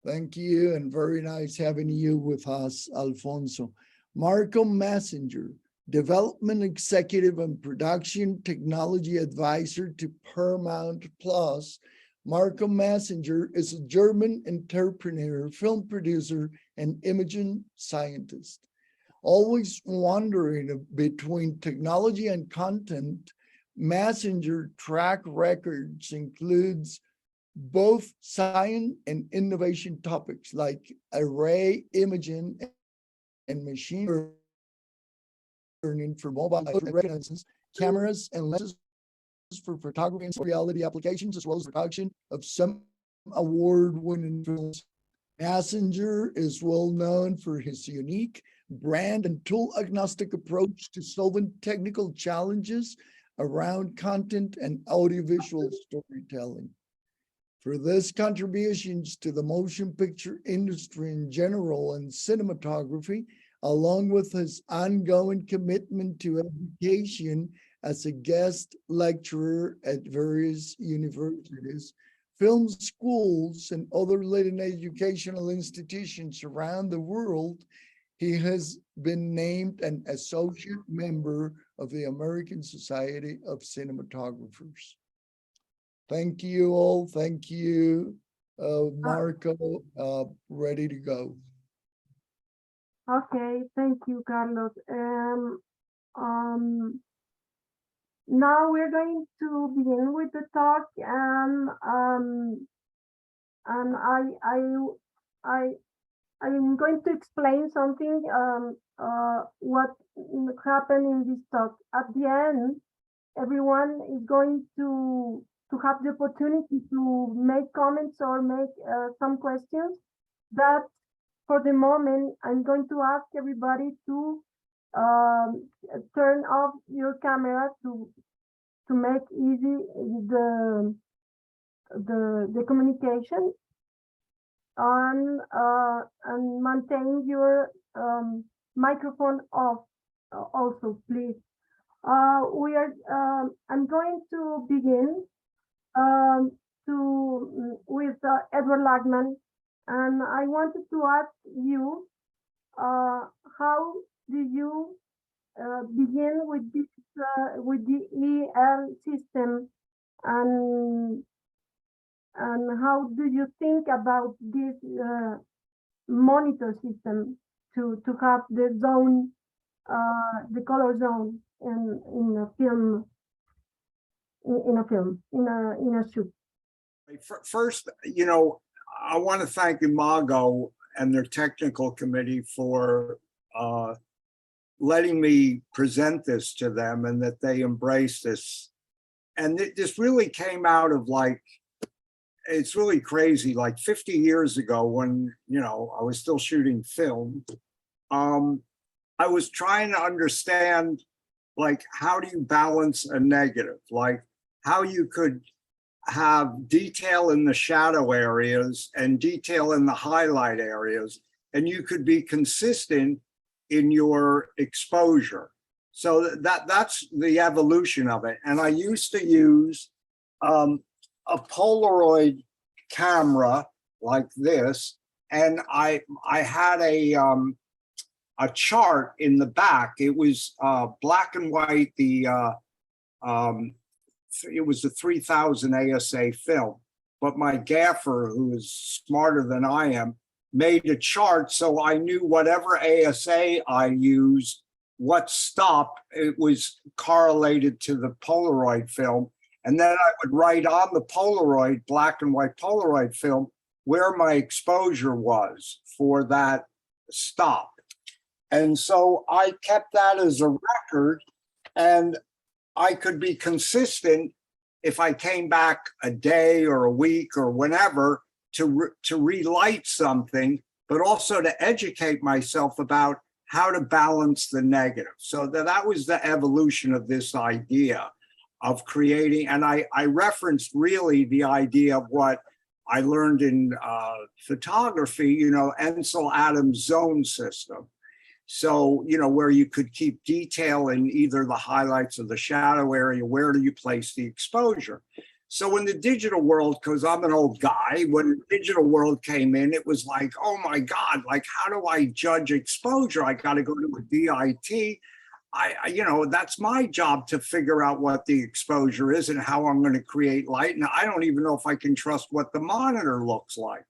Thank you, and very nice having you with us, Alfonso. Marko Massinger, Development Executive and Production Technology Advisor to Paramount Plus. Marko Massinger is a German entrepreneur, film producer, and imaging scientist. Always wandering between technology and content, Massinger track records includes both science and innovation topics like array imaging and machine learning for mobile reconnaissance, cameras and lenses for photography and reality applications, as well as production of some award-winning films. Massinger is well known for his unique brand and tool-agnostic approach to solving technical challenges around content and audiovisual storytelling. For his contributions to the motion picture industry in general and cinematography, along with his ongoing commitment to education as a guest lecturer at various universities, film schools, and other leading educational institutions around the world, he has been named an associate member of the American Society of Cinematographers. Thank you all. Thank you, Marko. Ready to go. Okay, thank you, Carlos. Now we're going to begin with the talk, and I'm going to explain something what happened in this talk. At the end, everyone is going to have the opportunity to make comments or make some questions. That for the moment, I'm going to ask everybody to turn off your camera to make easy the communication, and maintain your microphone off also, please. I'm going to begin with Edward Lachman, and I wanted to ask you, how did you begin with this with the EL system, and how do you think about this monitor system to have the zone, the color zone in a film, in a shoot? First, I want to thank IMAGO and their technical committee for letting me present this to them, and that they embraced this. And this really came out of, like, it's really crazy, like 50 years ago when, I was still shooting film. I was trying to understand, like, how do you balance a negative? Like, how you could have detail in the shadow areas and detail in the highlight areas, and you could be consistent in your exposure. So that's the evolution of it. And I used to use a Polaroid camera like this, and I had a chart in the back. It was black and white. It was a 3000 ASA film, but my gaffer, who is smarter than I am, made a chart so I knew whatever ASA I used, what stop it was correlated to the Polaroid film. And then I would write on the Polaroid, black and white Polaroid film, where my exposure was for that stop. And so I kept that as a record, and I could be consistent if I came back a day or a week or whenever to relight something, but also to educate myself about how to balance the negative. So that was the evolution of this idea of creating. And I referenced really the idea of what I learned in photography, Ansel Adams' zone system. So, where you could keep detail in either the highlights or the shadow area, where do you place the exposure? So in the digital world, because I'm an old guy, when the digital world came in, it was like, oh my God, like, how do I judge exposure? I got to go to a DIT. That's my job to figure out what the exposure is and how I'm going to create light. And I don't even know if I can trust what the monitor looks like.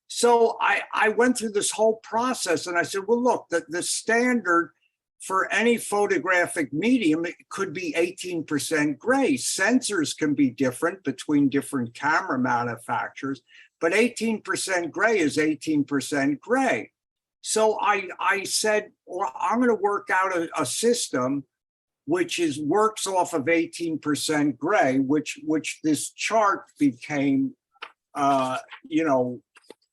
So I went through this whole process and I said, well, look, the standard for any photographic medium, it could be 18% gray. Sensors can be different between different camera manufacturers, but 18% gray is 18% gray. So I said, well, I'm going to work out a system which works off of 18% gray, which this chart became, an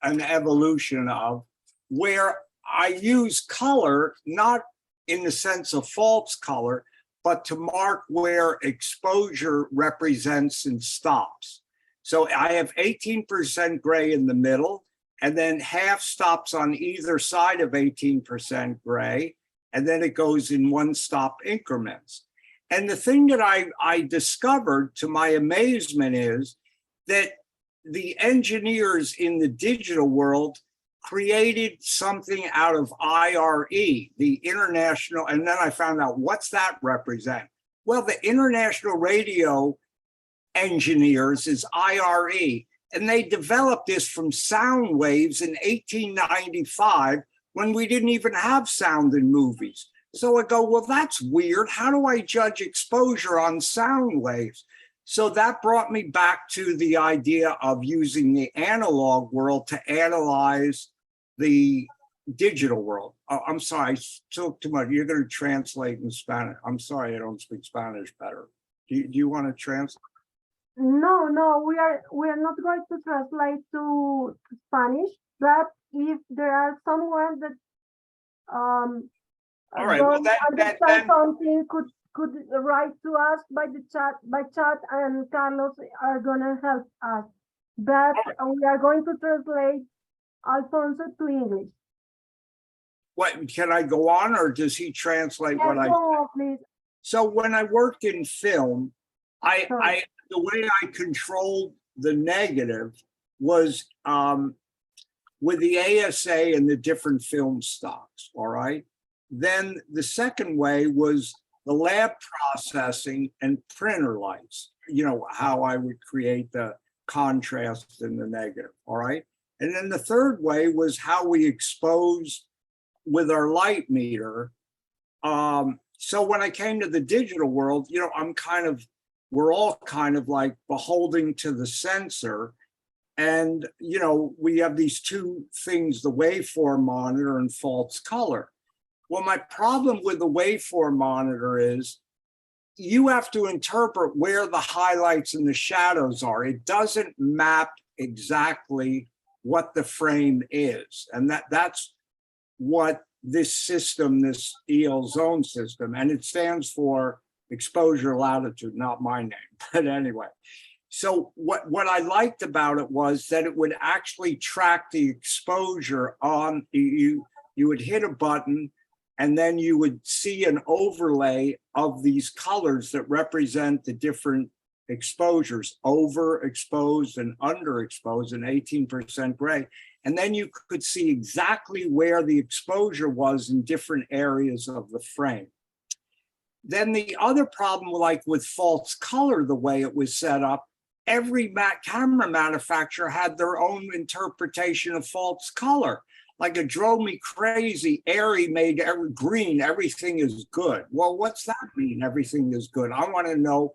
evolution of, where I use color, not in the sense of false color, but to mark where exposure represents and stops. So I have 18% gray in the middle, and then half stops on either side of 18% gray, and then it goes in one stop increments. And the thing that I discovered, to my amazement, is that the engineers in the digital world created something out of IRE, the international, and then I found out, what's that represent? Well, the International Radio Engineers is IRE, and they developed this from sound waves in 1895 when we didn't even have sound in movies. So I go, well, that's weird. How do I judge exposure on sound waves? So that brought me back to the idea of using the analog world to analyze the digital world. Oh, I'm sorry, I spoke too much. You're going to translate in Spanish. I'm sorry, I don't speak Spanish better. Do you want to translate? No, we are not going to translate to Spanish, but if there are someone that all right, well, understand something, could write to us by chat, and Carlos are gonna help us. But we are going to translate Alfonso to English. What, can I go on, or does he translate what I said? Please. So when I worked in film, the way I controlled the negative was with the ASA and the different film stocks, all right? Then the second way was the lab processing and printer lights, how I would create the contrast in the negative, all right? And then the third way was how we expose with our light meter. So when I came to the digital world, we're all kind of like beholding to the sensor. And, we have these two things, the waveform monitor and false color. Well, my problem with the waveform monitor is you have to interpret where the highlights and the shadows are. It doesn't map exactly what the frame is. And that's what this system, this EL zone system, and it stands for exposure latitude, not my name, but anyway. So what I liked about it was that it would actually track the exposure on, you would hit a button, and then you would see an overlay of these colors that represent the different exposures, overexposed and underexposed, and 18% gray. And then you could see exactly where the exposure was in different areas of the frame. Then the other problem, like with false color, the way it was set up, every camera manufacturer had their own interpretation of false color. Like, it drove me crazy. Airy made green, everything is good. Well, what's that mean, everything is good? I want to know,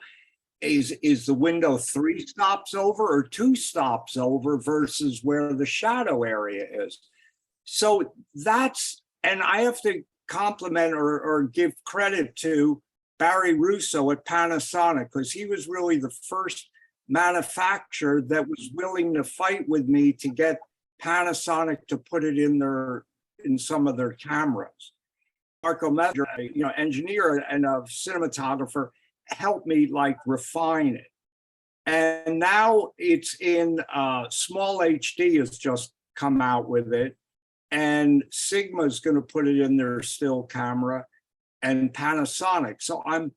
is the window 3 stops over or 2 stops over versus where the shadow area is? So and I have to compliment or give credit to Barry Russo at Panasonic, because he was really the first manufacturer that was willing to fight with me to get Panasonic to put it in some of their cameras. Marko Massinger, engineer and a cinematographer, helped me refine it. And now it's in Small HD has just come out with it, and Sigma is going to put it in their still camera, and Panasonic. So I'm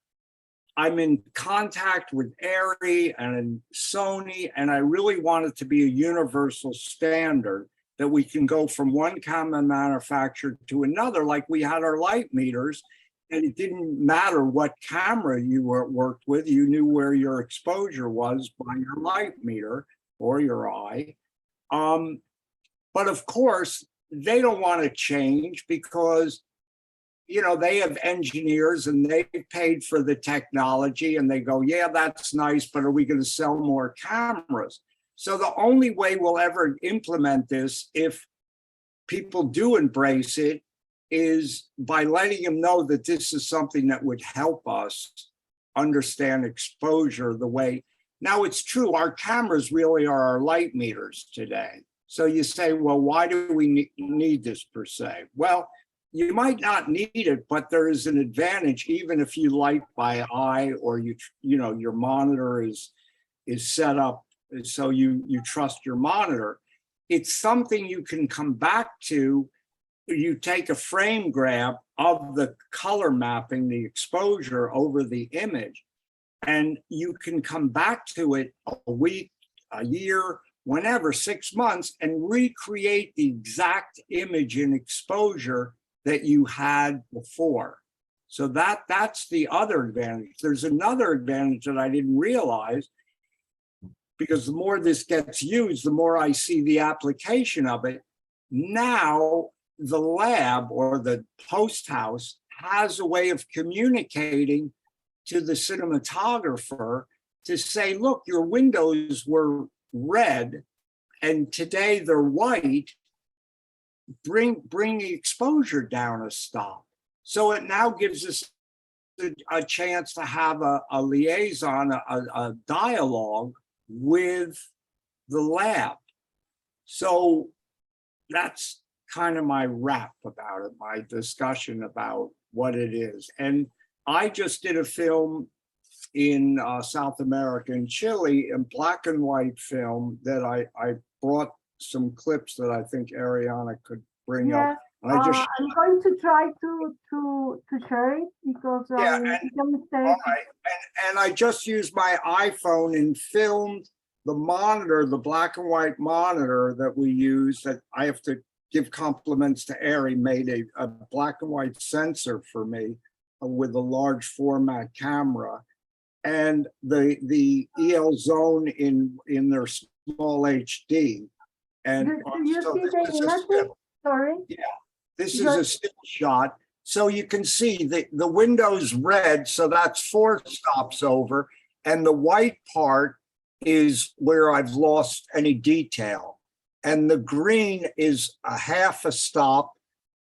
I'm in contact with ARRI and Sony, and I really want it to be a universal standard that we can go from one camera manufacturer to another, like we had our light meters, and it didn't matter what camera you worked with, you knew where your exposure was by your light meter or your eye. But of course, they don't want to change because they have engineers and they paid for the technology and they go, yeah, that's nice, but are we going to sell more cameras? So the only way we'll ever implement this, if people do embrace it, is by letting them know that this is something that would help us understand exposure the way. Now, it's true, our cameras really are our light meters today. So you say, well, why do we need this per se? Well, you might not need it, but there is an advantage, even if you light by eye or your monitor is set up so you trust your monitor. It's something you can come back to. You take a frame grab of the color mapping, the exposure over the image, and you can come back to it a week, a year, whenever, 6 months, and recreate the exact image and exposure that you had before. So that's the other advantage. There's another advantage that I didn't realize, because the more this gets used, the more I see the application of it. Now, the lab or the post house has a way of communicating to the cinematographer to say, look, your windows were red and today they're white. Bring the exposure down a stop. So it now gives us a chance to have a liaison, a dialogue with the lab. So that's kind of my wrap about it, my discussion about what it is. And I just did a film in South America, in Chile, in black and white film that I brought some clips that I think Ariana could bring up. And I'm going to try to share it because I made a mistake. All right. And I just used my iPhone and filmed the monitor, the black and white monitor that we use, that I have to give compliments to ARRI, made a black and white sensor for me with a large format camera. And the EL zone in their small HD. And do you see the image? Sorry. Yeah, this is a still shot. So you can see the window's red, so that's 4 stops over. And the white part is where I've lost any detail. And the green is a half a stop.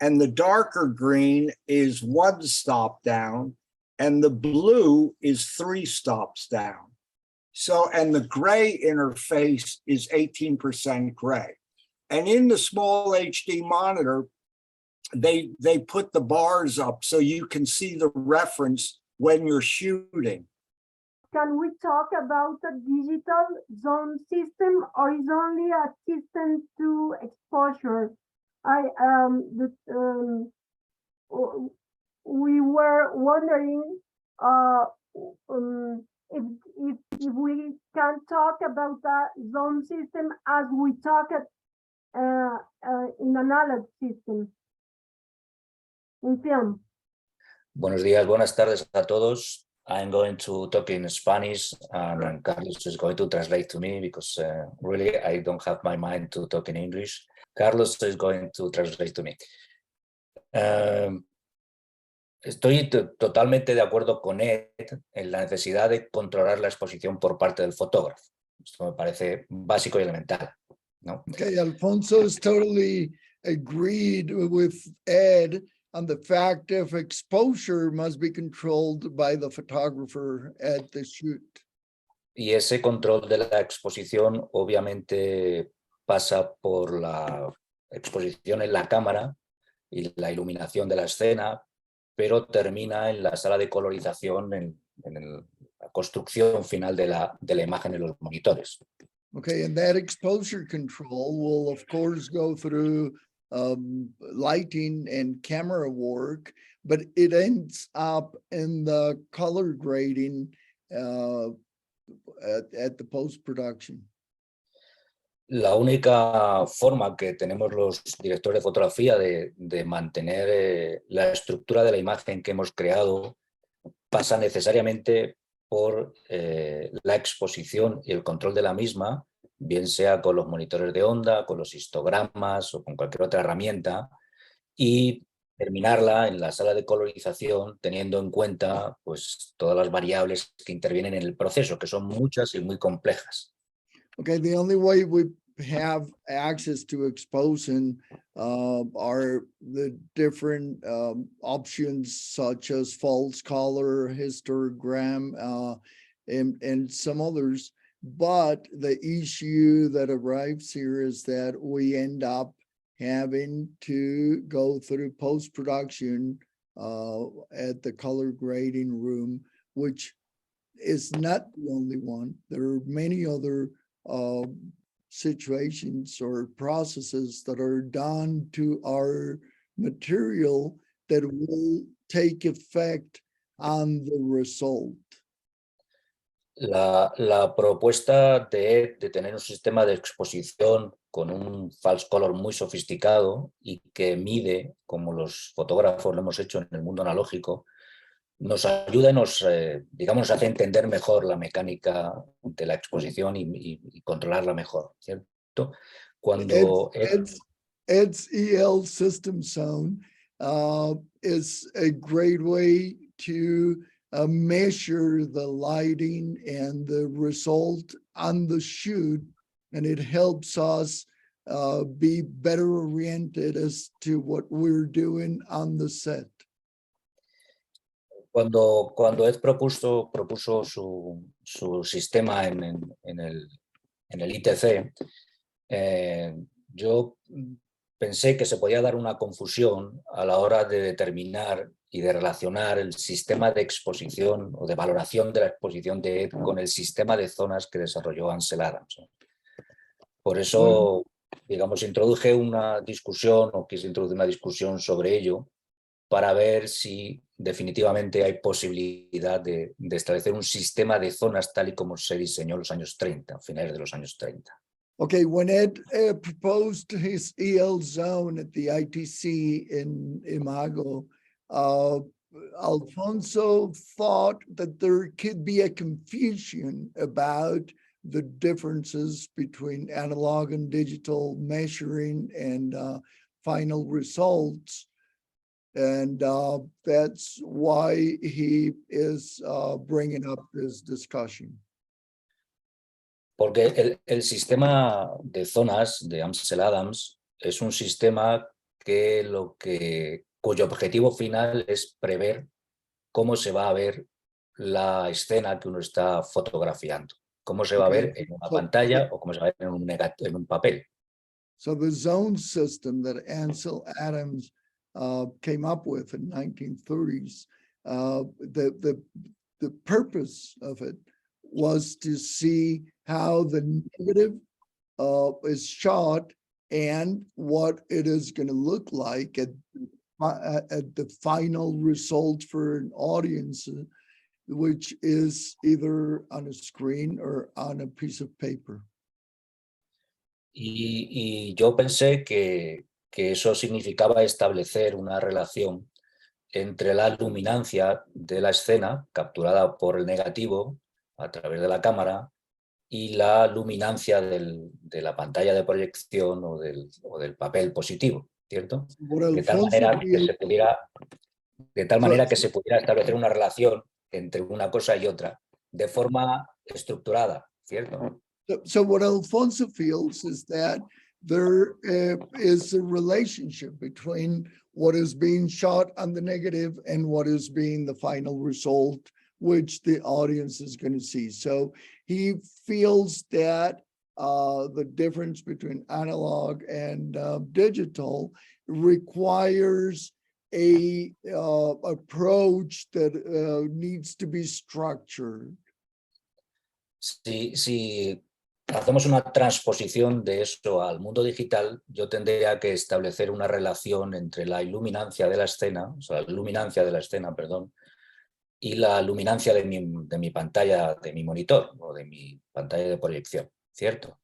And the darker green is 1 stop down. And the blue is 3 stops down. So, and the gray interface is 18% gray. And in the small HD monitor, they put the bars up so you can see the reference when you're shooting. Can we talk about a digital zone system, or is only a system to exposure? We were wondering if we can talk about a zone system as we talk in analog system, in film. Buenos días, buenas tardes a todos. I'm going to talk in Spanish and Carlos is going to translate to me because really I don't have my mind to talk in English. Carlos is going to translate to me. Estoy totalmente de acuerdo con Ed en la necesidad de controlar la exposición por parte del fotógrafo. Esto me parece básico y elemental, ¿no? Okay, Alfonso is totally agreed with Ed on the fact of exposure must be controlled by the photographer at the shoot. Y ese control de la exposición obviamente pasa por la exposición en la cámara y la iluminación de la escena, pero termina en la sala de colorización, en la construcción final de la imagen en los monitores. Okay, and that exposure control will of course go through lighting and camera work, but it ends up in the color grading at the post-production. La única forma que tenemos los directores de fotografía de mantener la estructura de la imagen que hemos creado pasa necesariamente por la exposición y el control de la misma, bien sea con los monitores de onda, con los histogramas o con cualquier otra herramienta, y terminarla en la sala de colorización teniendo en cuenta pues, todas las variables que intervienen en el proceso, que son muchas y muy complejas. Okay, the only way we have access to exposing are the different options such as false color, histogram, and some others. But the issue that arrives here is that we end up having to go through post-production at the color grading room, which is not the only one. There are many other situations or processes that are done to our material that will take effect on the result. La propuesta de tener un sistema de exposición con un false color muy sofisticado y que mide, como los fotógrafos lo hemos hecho en el mundo analógico, nos ayuda y nos hace entender mejor la mecánica de la exposición y controlarla mejor, ¿cierto? Cuando Ed's EL system zone is a great way to measure the lighting and the result on the shoot, and it helps us be better oriented as to what we're doing on the set. Cuando Ed propuso su sistema en el ITC, yo pensé que se podía dar una confusión a la hora de determinar y de relacionar el sistema de exposición o de valoración de la exposición de Ed con el sistema de zonas que desarrolló Ansel Adams. Por eso, digamos, introduje una discusión o quise introducir una discusión sobre ello para ver si definitivamente hay posibilidad de establecer un sistema de zonas tal y como se diseñó en los años 30, a finales de los años 30. Okay, when Ed proposed his EL zone at the ITC in IMAGO, Alfonso thought that there could be a confusion about the differences between analog and digital measuring and final results. And that's why he is bringing up this discussion. Porque el sistema de zonas de Ansel Adams es un sistema cuyo objetivo final es prever cómo se va a ver la escena que uno está fotografiando, cómo se va a ver en una pantalla o cómo se va a ver en un papel. So the zone system that Ansel Adams came up with in 1930s, the purpose of it was to see how the negative is shot and what it is going to look like at the final result for an audience, which is either on a screen or on a piece of paper. Y yo pensé que eso significaba establecer una relación entre la luminancia de la escena capturada por el negativo a través de la cámara y la luminancia de la pantalla de proyección o del papel positivo, ¿cierto? De tal manera que se pudiera establecer una relación entre una cosa y otra de forma estructurada, ¿cierto? So what Alfonso feels is that there is a relationship between what is being shot on the negative and what is being the final result, which the audience is going to see. So he feels that the difference between analog and digital requires a approach that needs to be structured. Si hacemos una transposición de eso al mundo digital, yo tendría que establecer una relación entre la iluminancia de la escena, o sea, la luminancia de la escena, perdón, y la luminancia de mi pantalla, de mi monitor o de mi pantalla de proyección, ¿cierto?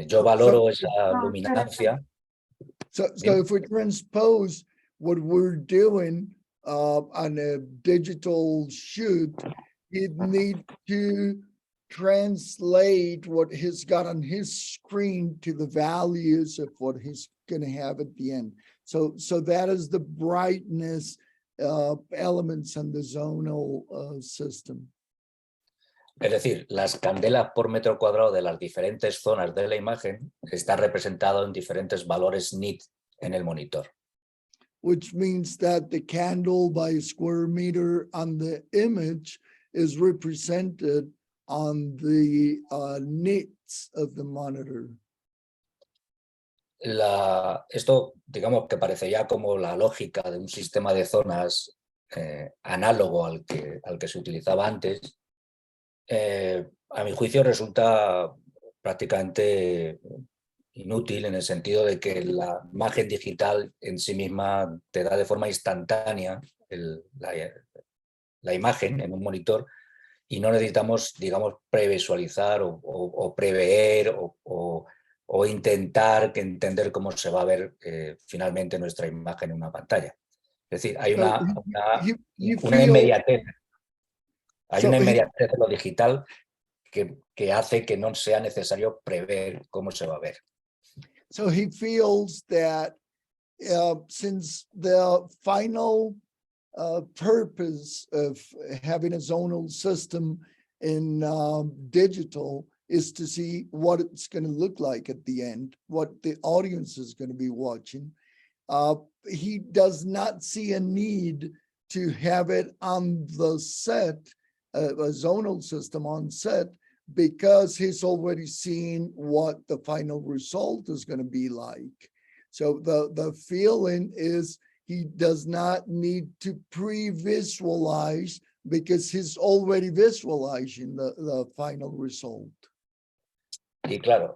Yo valoro esa luminancia. So if we transpose what we're doing on a digital shoot, he'd need to translate what he's got on his screen to the values of what he's going to have at the end. So that is the brightness elements on the zonal system. Es decir, las candelas por metro cuadrado de las diferentes zonas de la imagen está representado en diferentes valores nit en el monitor. Which means that the candle by square meter on the image is represented on the nits of the monitor. Esto, digamos que parecería como la lógica de un sistema de zonas análogo al que se utilizaba antes. A mi juicio resulta prácticamente inútil en el sentido de que la imagen digital en sí misma te da de forma instantánea la imagen en un monitor y no necesitamos, digamos, previsualizar o prever o intentar entender cómo se va a ver finalmente nuestra imagen en una pantalla. Es decir, hay una inmediatez. Hay una inmediatez de lo digital que hace que no sea necesario prever cómo se va a ver. So he feels that since the final purpose of having a zonal system in digital is to see what it's going to look like at the end, what the audience is going to be watching. He does not see a need to have it on the set, a zonal system on set, because he's already seen what the final result is going to be like. So the feeling is he does not need to pre-visualize because he's already visualizing the final result. Y claro,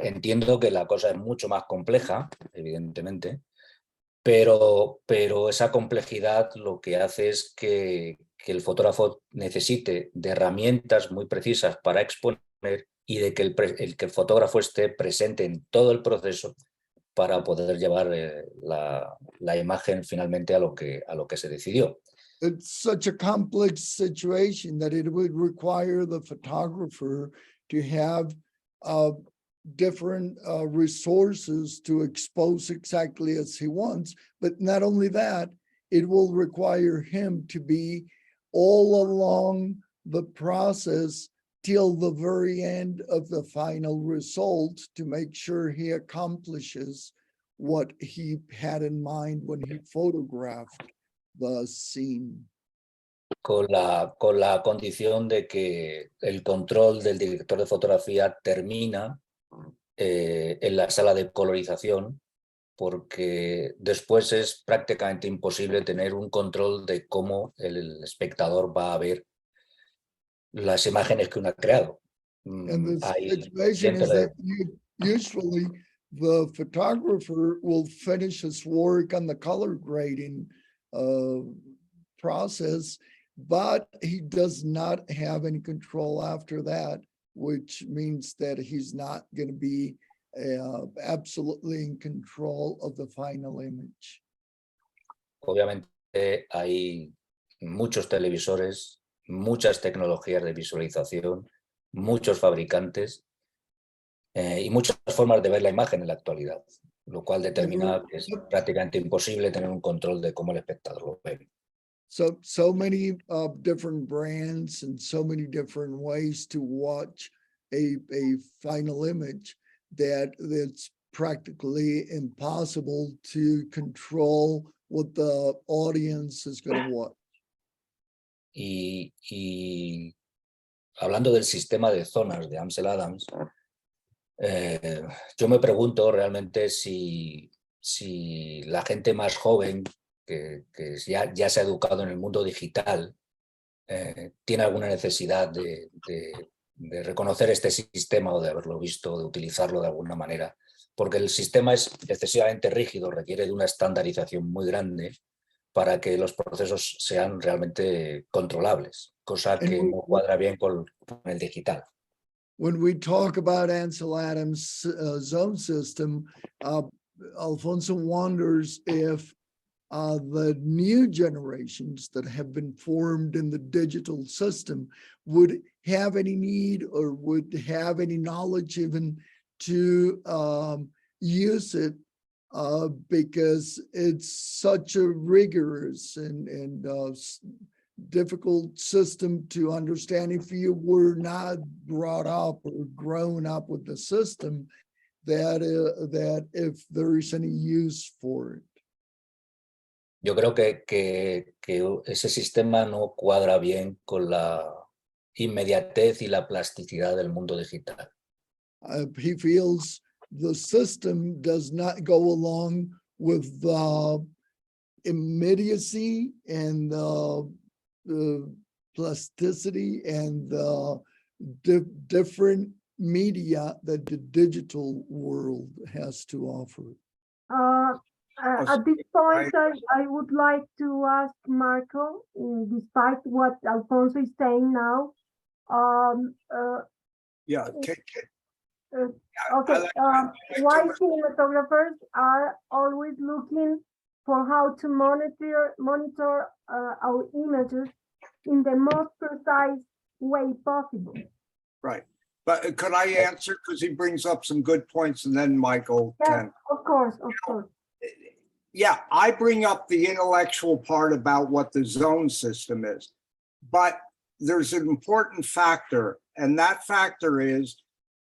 entiendo que la cosa es mucho más compleja, evidentemente, pero esa complejidad lo que hace es que el fotógrafo necesite de herramientas muy precisas para exponer y de que el fotógrafo esté presente en todo el proceso para poder llevar la imagen finalmente a lo que se decidió. It's such a complex situation that it would require the photographer to have different resources to expose exactly as he wants. But not only that, it will require him to be all along the process till the very end of the final result to make sure he accomplishes what he had in mind when he photographed the scene. Con la condición de que el control del director de fotografía termina en la sala de colorización, porque después es prácticamente imposible tener un control de cómo el espectador va a ver las imágenes que uno ha creado. And the situation is that usually the photographer will finish his work on the color grading process, but he does not have any control after that, which means that he's not going to be absolutely in control of the final image. Obviamente hay muchos televisores, muchas tecnologías de visualización, muchos fabricantes y muchas formas de ver la imagen en la actualidad, lo cual determina que es prácticamente imposible tener un control de cómo el espectador lo ve. So many different brands and so many different ways to watch a final image that it's practically impossible to control what the audience is going to watch. Y hablando del sistema de zonas de Ansel Adams, yo me pregunto realmente si la gente más joven que ya se ha educado en el mundo digital tiene alguna necesidad de reconocer este sistema o de haberlo visto, de utilizarlo de alguna manera, porque el sistema es excesivamente rígido, requiere de una estandarización muy grande para que los procesos sean realmente controlables, cosa que no cuadra bien con el digital. When we talk about Ansel Adams' zone system, Alfonso wonders if the new generations that have been formed in the digital system would have any need or would have any knowledge even to use it because it's such a rigorous and difficult system to understand if you were not brought up or grown up with the system, that if there is any use for it. Yo creo que ese sistema no cuadra bien con la inmediatez y la plasticidad del mundo digital. He feels the system does not go along with the immediacy and the plasticity and the different media that the digital world has to offer. At this point, I would like to ask Marko, despite what Alfonso is saying now. Yeah. Okay. Why cinematographers are always looking for how to monitor our images in the most precise way possible? Right. But could I answer? Because he brings up some good points, and then Michael can. Of course, of course. Yeah, I bring up the intellectual part about what the zone system is, but there's an important factor, and that factor is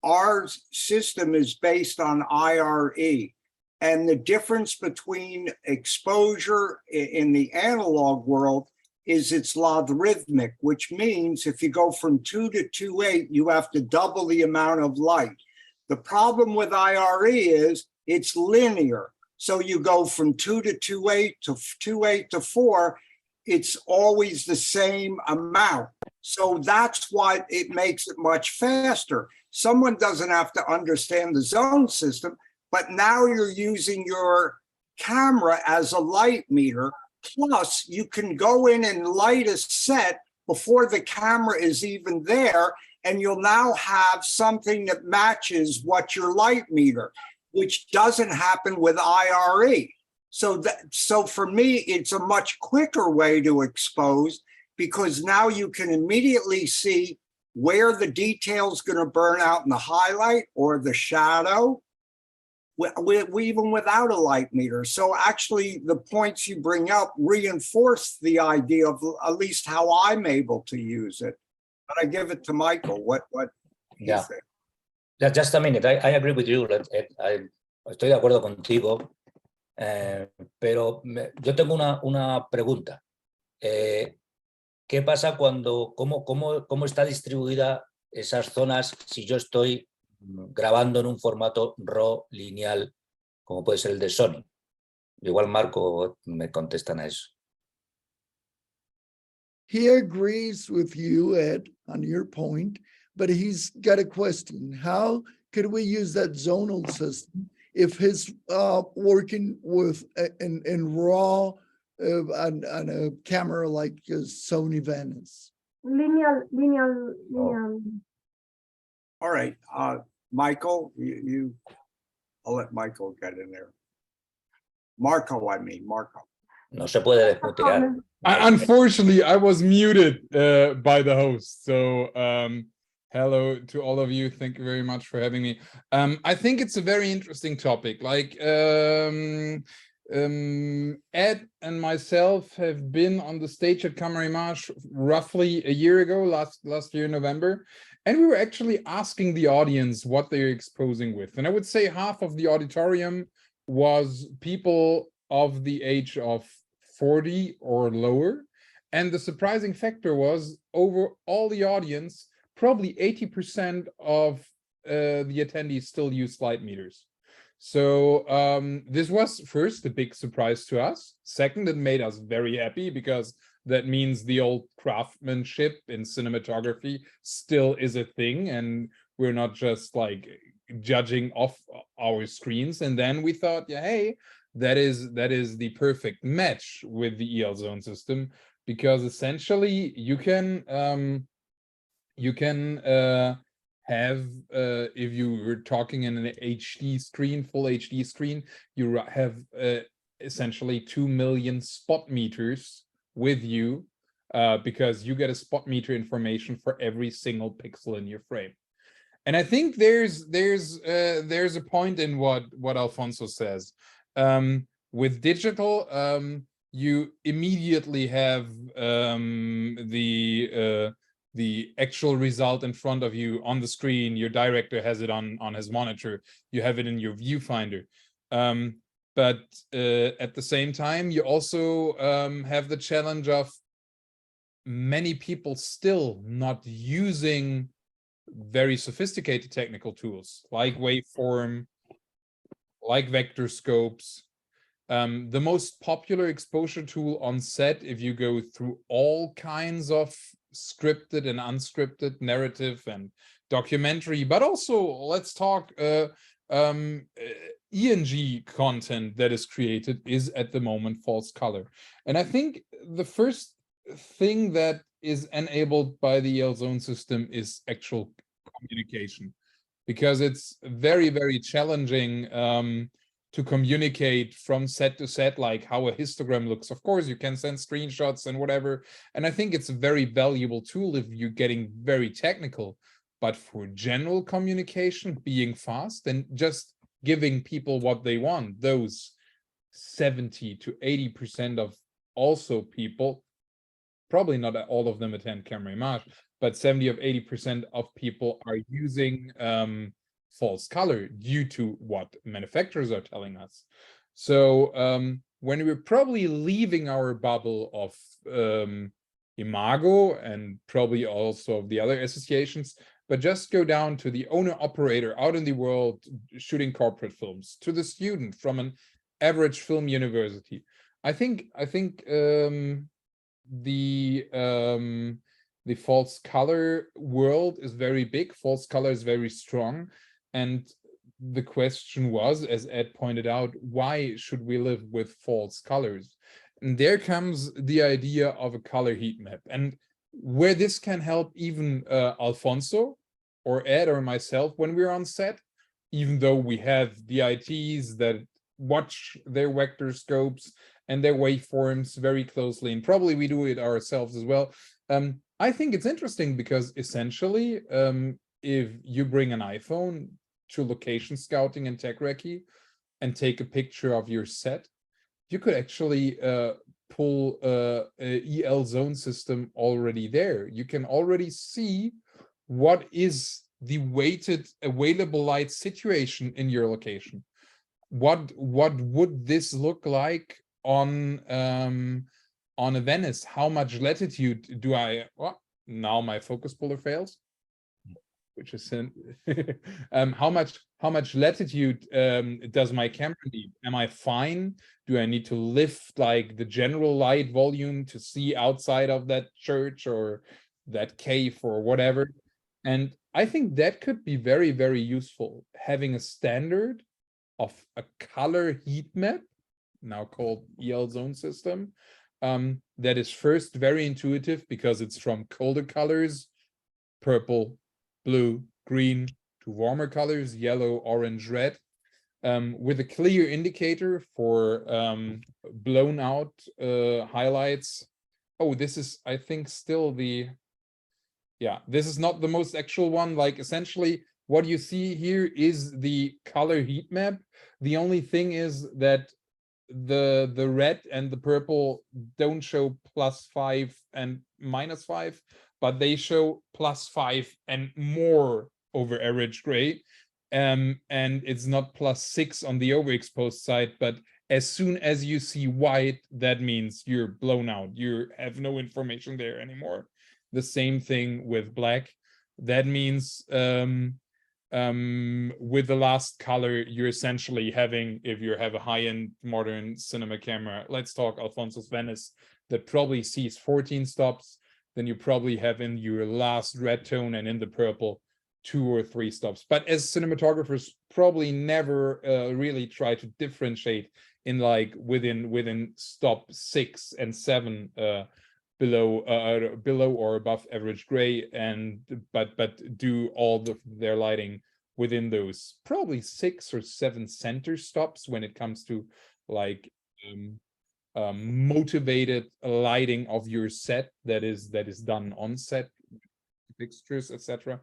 our system is based on IRE, and the difference between exposure in the analog world is it's logarithmic, which means if you go from 2 to 2.8, you have to double the amount of light. The problem with IRE is it's linear. So you go from 2 to 2.8 to 2.8 to 4, it's always the same amount. So that's why it makes it much faster. Someone doesn't have to understand the zone system, but now you're using your camera as a light meter. Plus, you can go in and light a set before the camera is even there, and you'll now have something that matches what your light meter, which doesn't happen with IRE. So for me, it's a much quicker way to expose, because now you can immediately see where the detail is going to burn out in the highlight or the shadow, even without a light meter. So actually, the points you bring up reinforce the idea of at least how I'm able to use it. But I give it to Michael. What you think? Just a minute, I agree with you. Estoy de acuerdo contigo, pero yo tengo una pregunta. ¿Qué pasa cómo está distribuida esas zonas si yo estoy grabando en un formato RAW lineal, como puede ser el de Sony? Igual Marco me contestan a eso. He agrees with you, Ed, on your point, but he's got a question. How could we use that zonal system if he's working with in RAW on a camera like Sony Venice? Lineal. All right, Michael, I'll let Michael get in there. Marco. No se puede desmutear. Unfortunately, I was muted by the host. So hello to all of you. Thank you very much for having me. I think it's a very interesting topic. Like Ed and myself have been on the stage at Camera Image roughly a year ago, last year, November. And we were actually asking the audience what they're exposing with. And I would say half of the auditorium was people of the age of 40 or lower. And the surprising factor was over all the audience, probably 80% of the attendees still use light meters. So this was first a big surprise to us. Second, it made us very happy because that means the old craftsmanship in cinematography still is a thing, and we're not just like judging off our screens. And then we thought, yeah, hey, that is the perfect match with the EL Zone system, because essentially you can have, if you were talking in an HD screen, full HD screen, you have essentially 2 million spot meters with you, because you get a spot meter information for every single pixel in your frame. And I think there's a point in what Alfonso says. With digital, you immediately have the actual result in front of you on the screen. Your director has it on his monitor. You have it in your viewfinder. But at the same time, you also have the challenge of many people still not using very sophisticated technical tools like waveform, like vector scopes. The most popular exposure tool on set, if you go through all kinds of scripted and unscripted narrative and documentary, but also let's talk ENG content that is created, is at the moment false color. And I think the first thing that is enabled by the EL Zone system is actual communication, because it's very, very challenging to communicate from set to set, like how a histogram looks. Of course, you can send screenshots and whatever. And I think it's a very valuable tool if you're getting very technical. But for general communication, being fast and just giving people what they want, those 70 to 80% of also people, probably not all of them attend Camera Image, but 70 of 80% of people are using false color due to what manufacturers are telling us. So when we're probably leaving our bubble of IMAGO and probably also of the other associations, but just go down to the owner operator out in the world shooting corporate films, to the student from an average film university. I think the false color world is very big. False color is very strong. And the question was, as Ed pointed out, why should we live with false colors? And there comes the idea of a color heat map. And where this can help even Alfonso or Ed or myself when we're on set, even though we have the ITs that watch their vector scopes and their waveforms very closely, and probably we do it ourselves as well. I think it's interesting because essentially, if you bring an iPhone to location scouting and tech recce and take a picture of your set, you could actually pull a EL Zone system already there. You can already see what is the weighted available light situation in your location. What would this look like on a Venice? How much latitude do I? Well, now my focus puller fails, which is how much latitude does my camera need? Am I fine? Do I need to lift like the general light volume to see outside of that church or that cave or whatever? And I think that could be very, very useful, having a standard of a color heat map, now called EL Zone system, that is first very intuitive because it's from colder colors, purple, blue, green, to warmer colors, yellow, orange, red, with a clear indicator for blown out highlights. Oh, this is, I think, still the, yeah, this is not the most actual one. Like essentially what you see here is the color heat map. The only thing is that the red and the purple don't show +5 and -5, but they show +5 and more over average gray. And it's not +6 on the overexposed side, but as soon as you see white, that means you're blown out. You have no information there anymore. The same thing with black. That means with the last color, you're essentially having, if you have a high-end modern cinema camera, let's talk Alfonso's Venice, that probably sees 14 stops, then you probably have in your last red tone and in the purple 2 or 3 stops. But as cinematographers probably never really try to differentiate in like within stop 6 and 7 below or above average gray, and but do all their lighting within those probably 6 or 7 center stops when it comes to like motivated lighting of your set that is done on set, fixtures, etc.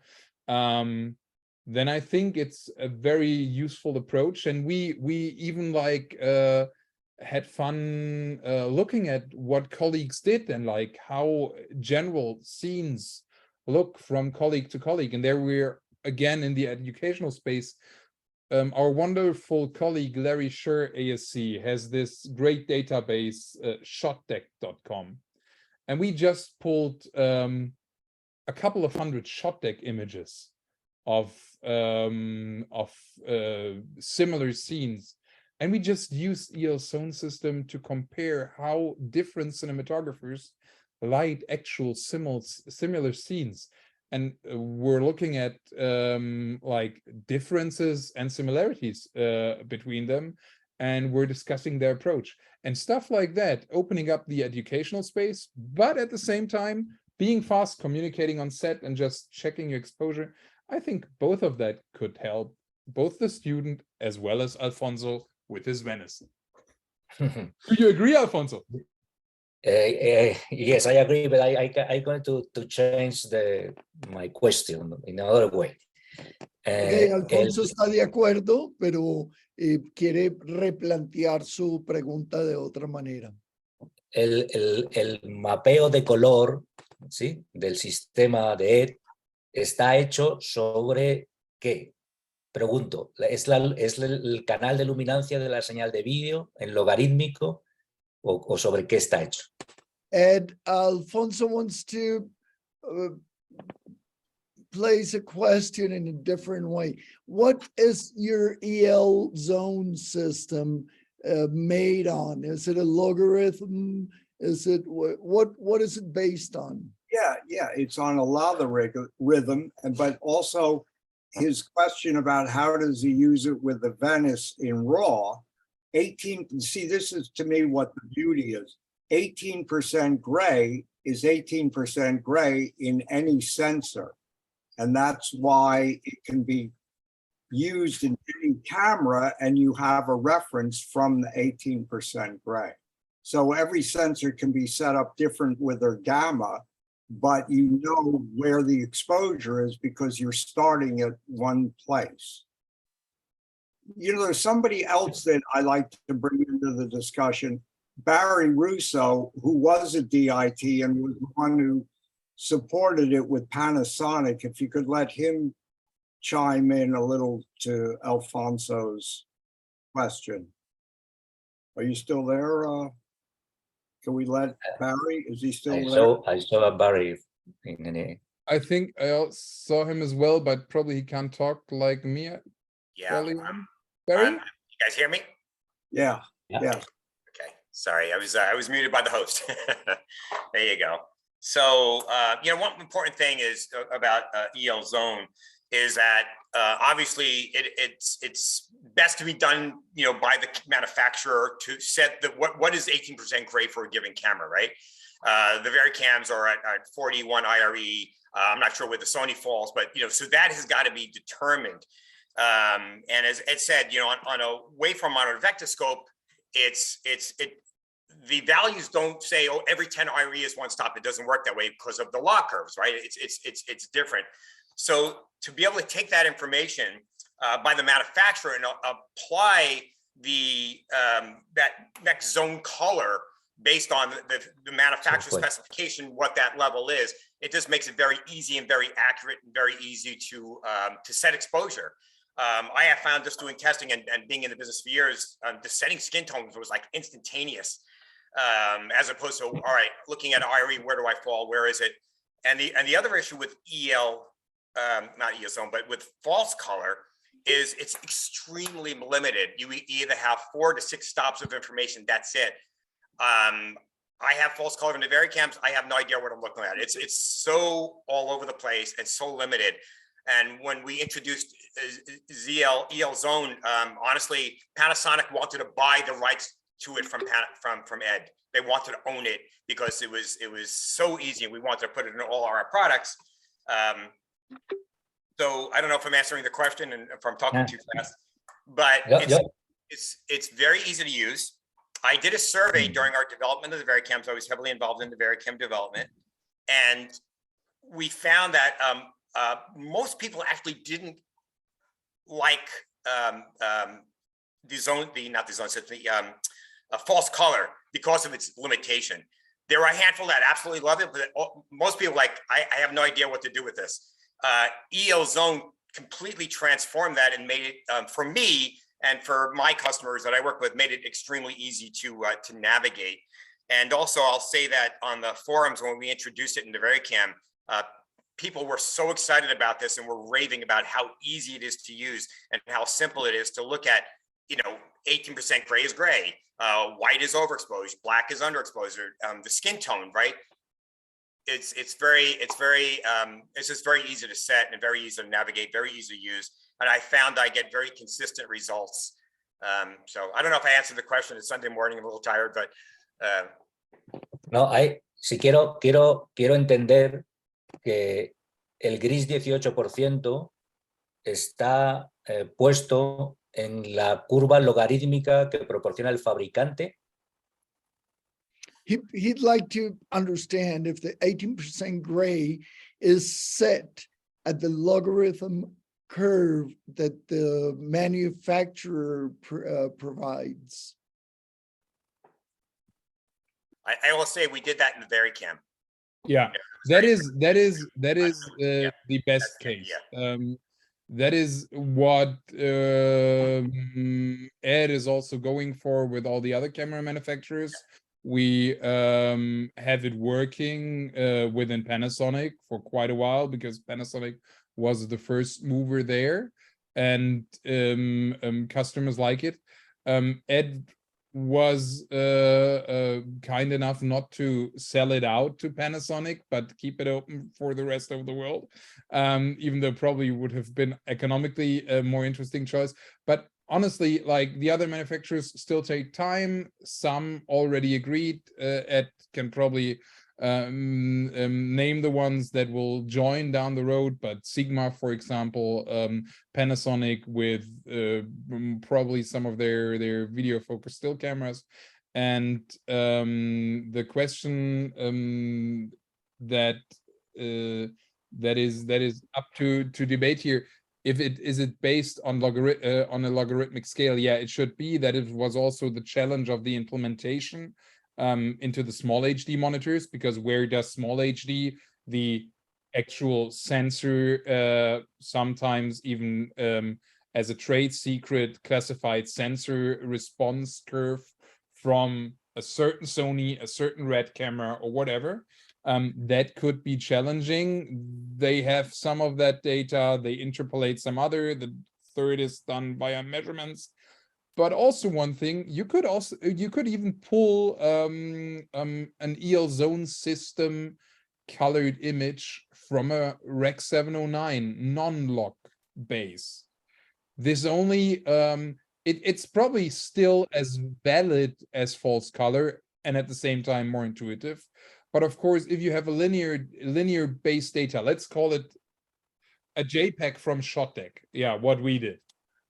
Then I think it's a very useful approach, and we even like had fun looking at what colleagues did and like how general scenes look from colleague to colleague. And there we're again in the educational space. Our wonderful colleague Larry Scher, ASC, has this great database, shotdeck.com, and we just pulled a couple of hundred shot deck images of similar scenes. And we just used EL's sound system to compare how different cinematographers light actual similar scenes. And we're looking at like differences and similarities between them. And we're discussing their approach and stuff like that, opening up the educational space, but at the same time, being fast, communicating on set and just checking your exposure. I think both of that could help both the student as well as Alfonso with his Venice. Do you agree, Alfonso? Yes, I agree, but I'm going to change my question in another way. Okay, Alfonso está de acuerdo, pero quiere replantear su pregunta de otra manera. El mapeo de color, ¿sí?, del sistema de ED está hecho sobre ¿qué? Pregunto, ¿es el canal de luminancia de la señal de vídeo en logarítmico o sobre qué está hecho? And Alfonso wants to place a question in a different way. What is your EL zone system made on? Is it a logarithm? Is it what is it based on? Yeah, it's on a logarithm, but also his question about how does he use it with the Venice in RAW. 18, see, this is to me what the beauty is. 18% gray is 18% gray in any sensor. And that's why it can be used in any camera and you have a reference from the 18% gray. So every sensor can be set up different with their gamma, but you know where the exposure is because you're starting at one place. You know, there's somebody else that I like to bring into the discussion, Barry Russo, who was at DIT and was the one who supported it with Panasonic. If you could let him chime in a little to Alfonso's question. Are you still there? Can we let Barry? Is he still there? I saw Barry. I think I saw him as well, but probably he can't talk like me. Yeah. Barry? You guys hear me? Yeah. Okay. Sorry, I was muted by the host. There you go. So, you know, one important thing is about EL Zone is that obviously it's best to be done, you know, by the manufacturer to set the what is 18% gray for a given camera, right? The Varicams are at 41 IRE. I'm not sure where the Sony falls, but you know, so that has got to be determined. And as Ed said, you know, on a waveform on a vectorscope, the values don't say, oh, every 10 IRE is one stop. It doesn't work that way because of the log curves, right? It's different. So to be able to take that information by the manufacturer and apply the that next zone color based on the manufacturer specification, what that level is, it just makes it very easy and very accurate and very easy to set exposure. I have found just doing testing and being in the business for years, the setting skin tones was like instantaneous, as opposed to, all right, looking at IRE, where do I fall? Where is it? And the other issue with EL not ESO, but with false color, is it's extremely limited. You either have 4 to 6 stops of information. That's it. I have false color in the VariCams. I have no idea what I'm looking at. It's so all over the place and so limited. And when we introduced EL Zone, honestly, Panasonic wanted to buy the rights to it from Ed. They wanted to own it because it was so easy, and we wanted to put it in all our products. So I don't know if I'm answering the question and if I'm talking too fast, but it's very easy to use. I did a survey during our development of the VariCams. I was heavily involved in the VariCam development, and we found that most people actually didn't like false color because of its limitation. There were a handful that absolutely loved it, but most people I have no idea what to do with this. EL Zone completely transformed that and made it, for me and for my customers that I work with, made it extremely easy to navigate. And also, I'll say that on the forums when we introduced it in the VariCam, people were so excited about this and were raving about how easy it is to use and how simple it is to look at. 18% gray is gray, white is overexposed, black is underexposed, the skin tone, right? It's just very easy to set and very easy to navigate, very easy to use. And I found I get very consistent results. So I don't know if I answered the question. It's Sunday morning, I'm a little tired, but. No, si quiero entender que el gris 18% está puesto en la curva logarítmica que proporciona el fabricante. He'd like to understand if the 18% gray is set at the logarithm curve that the manufacturer provides. I will say we did that in the VariCam. Yeah, that is the best case. Yeah. That is what Ed is also going for with all the other camera manufacturers. We have it working within Panasonic for quite a while because Panasonic was the first mover there, and customers like it. Ed was kind enough not to sell it out to Panasonic, but keep it open for the rest of the world, even though probably would have been economically a more interesting choice. But honestly, like, the other manufacturers still take time. Some already agreed. Ed can probably name the ones that will join down the road, but Sigma, for example, Panasonic with probably some of their video focused still cameras. And the question that is up to debate here, if is it based on on a logarithmic scale? Yeah, it should be. That it was also the challenge of the implementation into the small HD monitors, because where does small HD, the actual sensor, sometimes even as a trade secret classified sensor response curve from a certain Sony, a certain Red camera or whatever, that could be challenging. They have some of that data, they interpolate some other, the third is done via measurements. But also one thing, you could even pull an EL Zone system colored image from a Rec 709 non-lock base. This only it's probably still as valid as false color and at the same time more intuitive. But of course, if you have a linear base data, let's call it a JPEG from ShotDeck, yeah, what we did,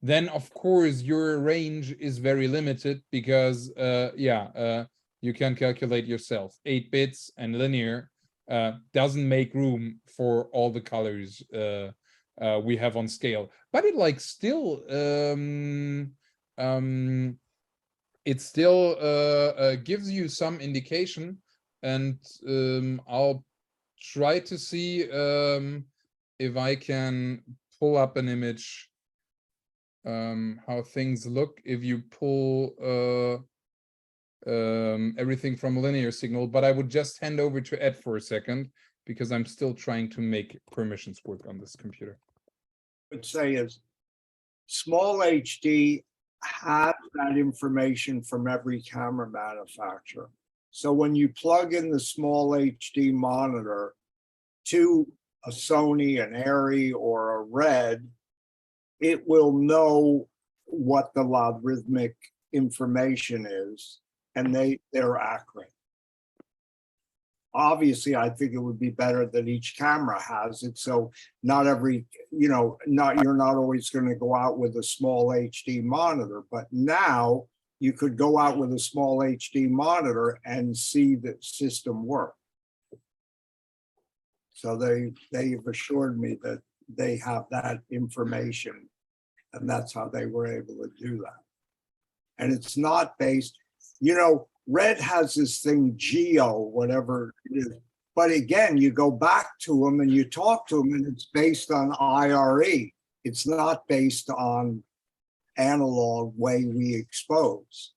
then of course your range is very limited because you can calculate yourself. 8 bits and linear doesn't make room for all the colors we have on scale. But it still gives you some indication, and I'll try to see if I can pull up an image, how things look if you pull everything from a linear signal. But I would just hand over to Ed for a second, because I'm still trying to make permissions work on this computer. Would say is small HD has that information from every camera manufacturer. So when you plug in the small HD monitor to a Sony, an Arri, or a Red, it will know what the logarithmic information is, and they're accurate. Obviously, I think it would be better that each camera has it, so not every, you're not always going to go out with a small HD monitor, but now you could go out with a small HD monitor and see the system work. So they've assured me that they have that information, and that's how they were able to do that. And it's not based, Red has this thing, Geo, whatever it is. But again, you go back to them and you talk to them, and it's based on IRE. It's not based on analog way we expose.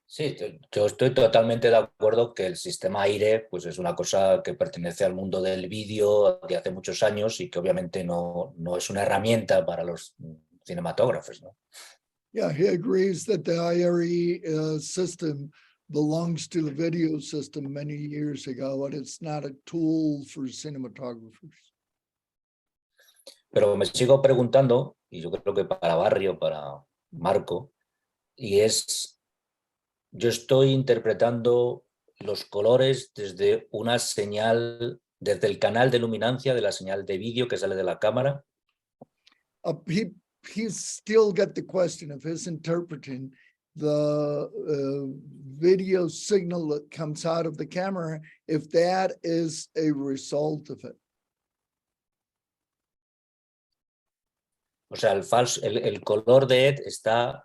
Sí, yo estoy totalmente de acuerdo que el sistema AIRE pues es una cosa que pertenece al mundo del vídeo de hace muchos años y que obviamente no es una herramienta para los cinematógrafos, ¿no? Yeah, he agrees that the IRE system belongs to the video system many years ago, and it's not a tool for cinematographers. Pero me sigo preguntando, y yo creo que para Barrio, para Marco, y es, yo estoy interpretando los colores desde una señal, desde el canal de luminancia de la señal de vídeo que sale de la cámara. He's still got the question of his interpreting the video signal that comes out of the camera, if that is a result of it. O sea, el color de Ed está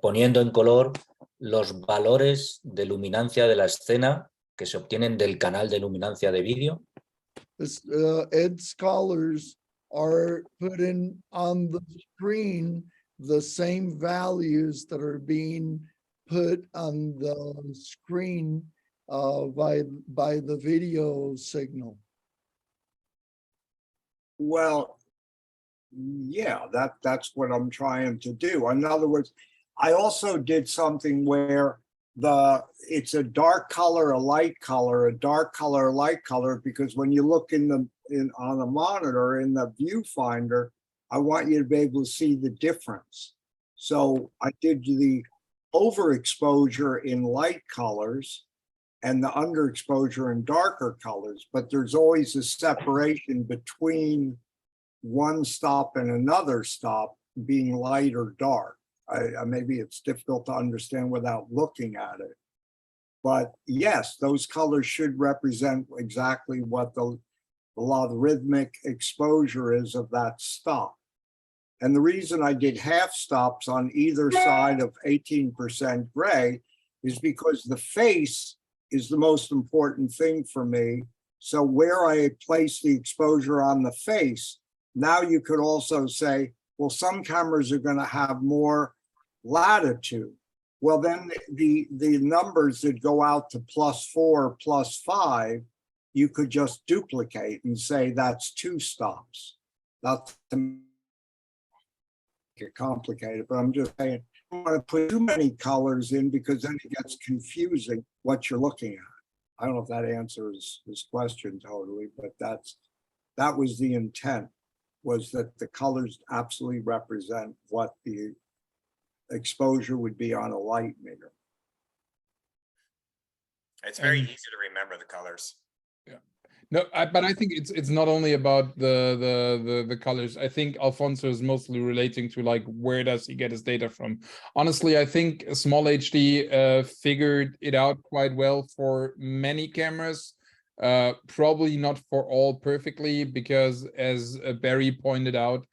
poniendo en color los valores de luminancia de la escena que se obtienen del canal de luminancia de vídeo. Ed's colors are putting on the screen the same values that are being put on the screen by the video signal. Well, yeah, that's what I'm trying to do. In other words, I also did something where it's a dark color, a light color, a dark color, a light color, because when you look on the monitor in the viewfinder, I want you to be able to see the difference. So I did the overexposure in light colors and the underexposure in darker colors, but there's always a separation between one stop and another stop being light or dark. Maybe it's difficult to understand without looking at it. But yes, those colors should represent exactly what the logarithmic exposure is of that stop. And the reason I did half stops on either side of 18% gray is because the face is the most important thing for me. So where I place the exposure on the face, now you could also say, well, some cameras are going to have more latitude. Well, then the numbers that go out to +4, +5, you could just duplicate and say that's 2 stops. That's complicated, but I'm just saying, I don't want to put too many colors in because then it gets confusing what you're looking at. I don't know if that answers his question totally, but that was the intent, was that the colors absolutely represent what the exposure would be on a light meter. It's very easy to remember the colors. Yeah. No, but I think it's not only about the colors. I think Alfonso is mostly relating to like, where does he get his data from? Honestly, I think Small HD figured it out quite well for many cameras. Probably not for all perfectly, because as Barry pointed out,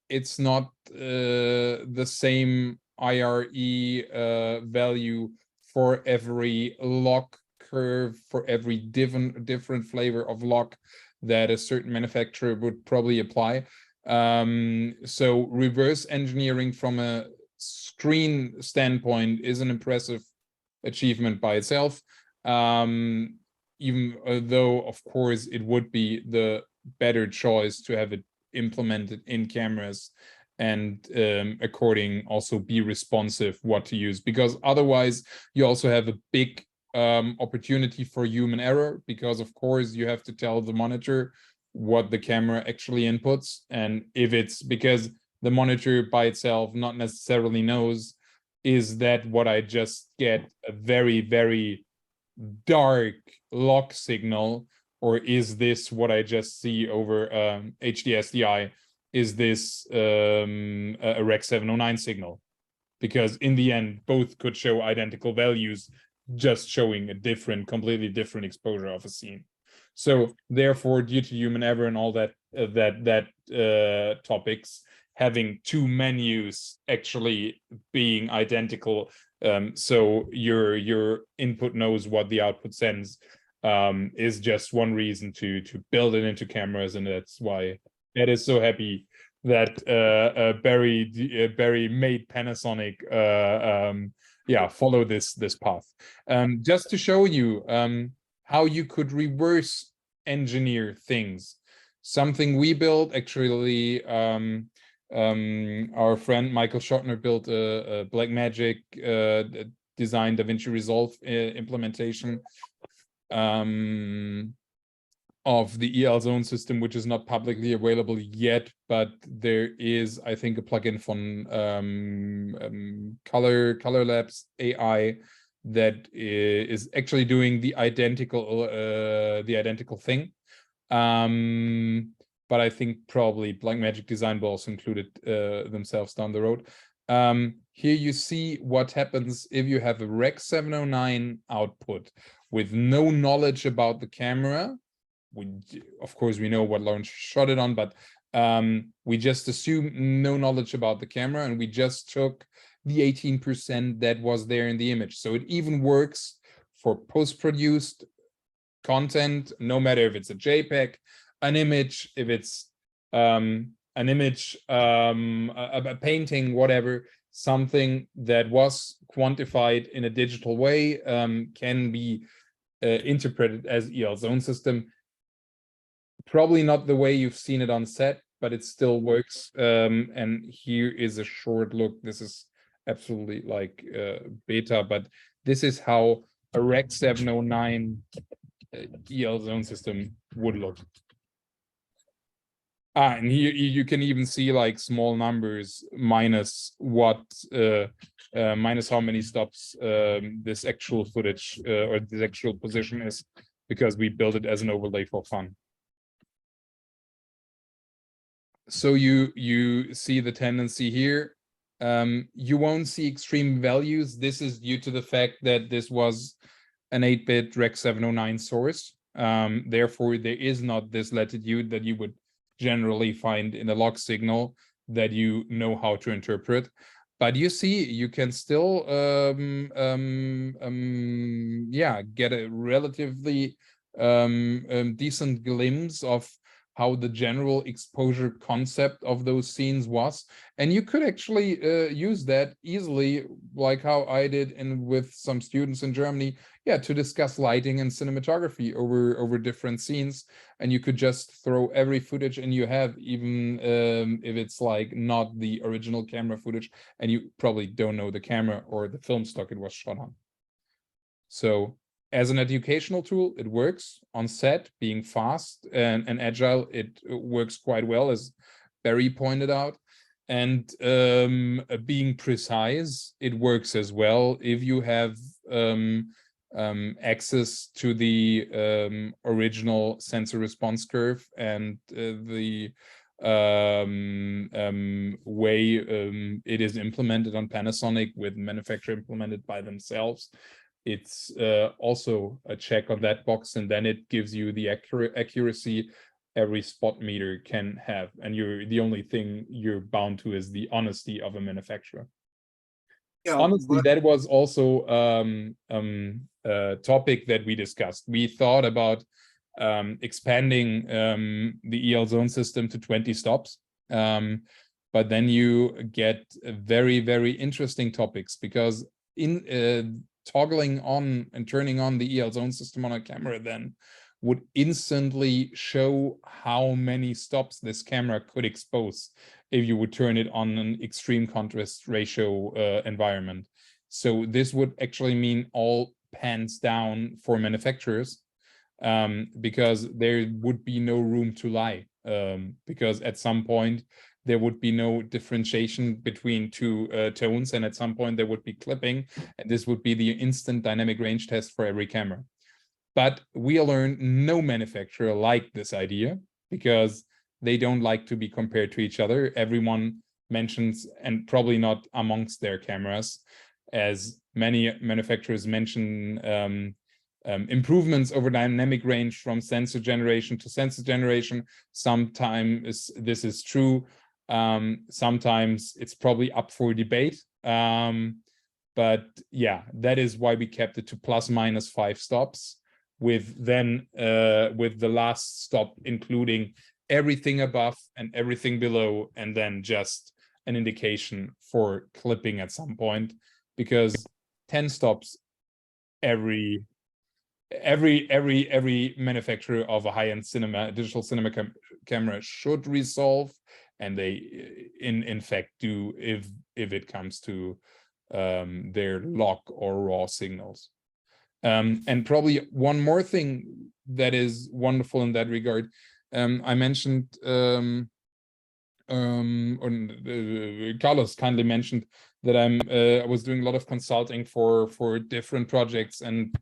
it's not the same IRE value for every lock curve, for every different flavor of lock that a certain manufacturer would probably apply. So reverse engineering from a screen standpoint is an impressive achievement by itself. even though, of course, it would be the better choice to have it implemented in cameras and according also be responsive what to use, because otherwise you also have a big opportunity for human error, because of course you have to tell the monitor what the camera actually inputs, and if it's because the monitor by itself not necessarily knows, is that what I just get a very, very dark lock signal, or is this what I just see over HDSDI? Is this a Rec. 709 signal? Because in the end, both could show identical values, just showing a different, completely different exposure of a scene. So therefore, due to human error and all that topics, having two menus actually being identical, so your input knows what the output sends, is just one reason to build it into cameras, and that's why Ed is so happy that Barry made Panasonic follow this path. Just to show you how you could reverse engineer things. Something we built, actually, our friend Michael Schottner built a Blackmagic designed DaVinci Resolve implementation of the EL Zone system, which is not publicly available yet, but there is, I think, a plugin from Color Labs AI that is actually doing the identical thing. But I think probably Blackmagic Design will also include it themselves down the road. Here you see what happens if you have a Rec. 709 output with no knowledge about the camera. Of course, we know what Lawrence shot it on, but we just assume no knowledge about the camera, and we just took the 18% that was there in the image. So it even works for post-produced content, no matter if it's a JPEG, an image, if it's an image, a painting, whatever, something that was quantified in a digital way can be interpreted as EL Zone system. Probably not the way you've seen it on set, but it still works. And here is a short look. This is absolutely like beta, but this is how a Rec. 709 EL Zone system would look. And here you can even see like small numbers minus what minus how many stops this actual footage or this actual position is, because we built it as an overlay for fun. So you see the tendency here. You won't see extreme values. This is due to the fact that this was an 8-bit Rec. 709 source. Therefore, there is not this latitude that you would generally find in a log signal that you know how to interpret. But you see, you can still get a relatively decent glimpse of how the general exposure concept of those scenes was. And you could actually use that easily, like how I did and with some students in Germany, to discuss lighting and cinematography over different scenes. And you could just throw every footage in you have, even if it's like not the original camera footage, and you probably don't know the camera or the film stock it was shot on. So as an educational tool, it works on set, being fast and agile. It works quite well, as Barry pointed out. And being precise, it works as well if you have access to the original sensor response curve and the way it is implemented on Panasonic with manufacturer implemented by themselves. It's also a check on that box, and then it gives you the accuracy every spot meter can have. And the only thing you're bound to is the honesty of a manufacturer. Yeah, honestly, that was also a topic that we discussed. We thought about expanding the EL Zone system to 20 stops. But then you get very, very interesting topics, because in toggling on and turning on the EL zone system on a camera then would instantly show how many stops this camera could expose if you would turn it on an extreme contrast ratio environment. So this would actually mean all pans down for manufacturers, because there would be no room to lie, because at some point there would be no differentiation between two tones, and at some point there would be clipping, and this would be the instant dynamic range test for every camera. But we learned no manufacturer liked this idea because they don't like to be compared to each other. Everyone mentions, and probably not amongst their cameras, as many manufacturers mention improvements over dynamic range from sensor generation to sensor generation. Sometimes this is true. Sometimes it's probably up for debate. But yeah, that is why we kept it to ±5 stops, with then with the last stop including everything above and everything below, and then just an indication for clipping at some point, because 10 stops every manufacturer of a high-end digital cinema camera should resolve, and they in fact do if it comes to their log or raw signals. And probably one more thing that is wonderful in that regard, I mentioned, Carlos kindly mentioned that I was doing a lot of consulting for different projects, and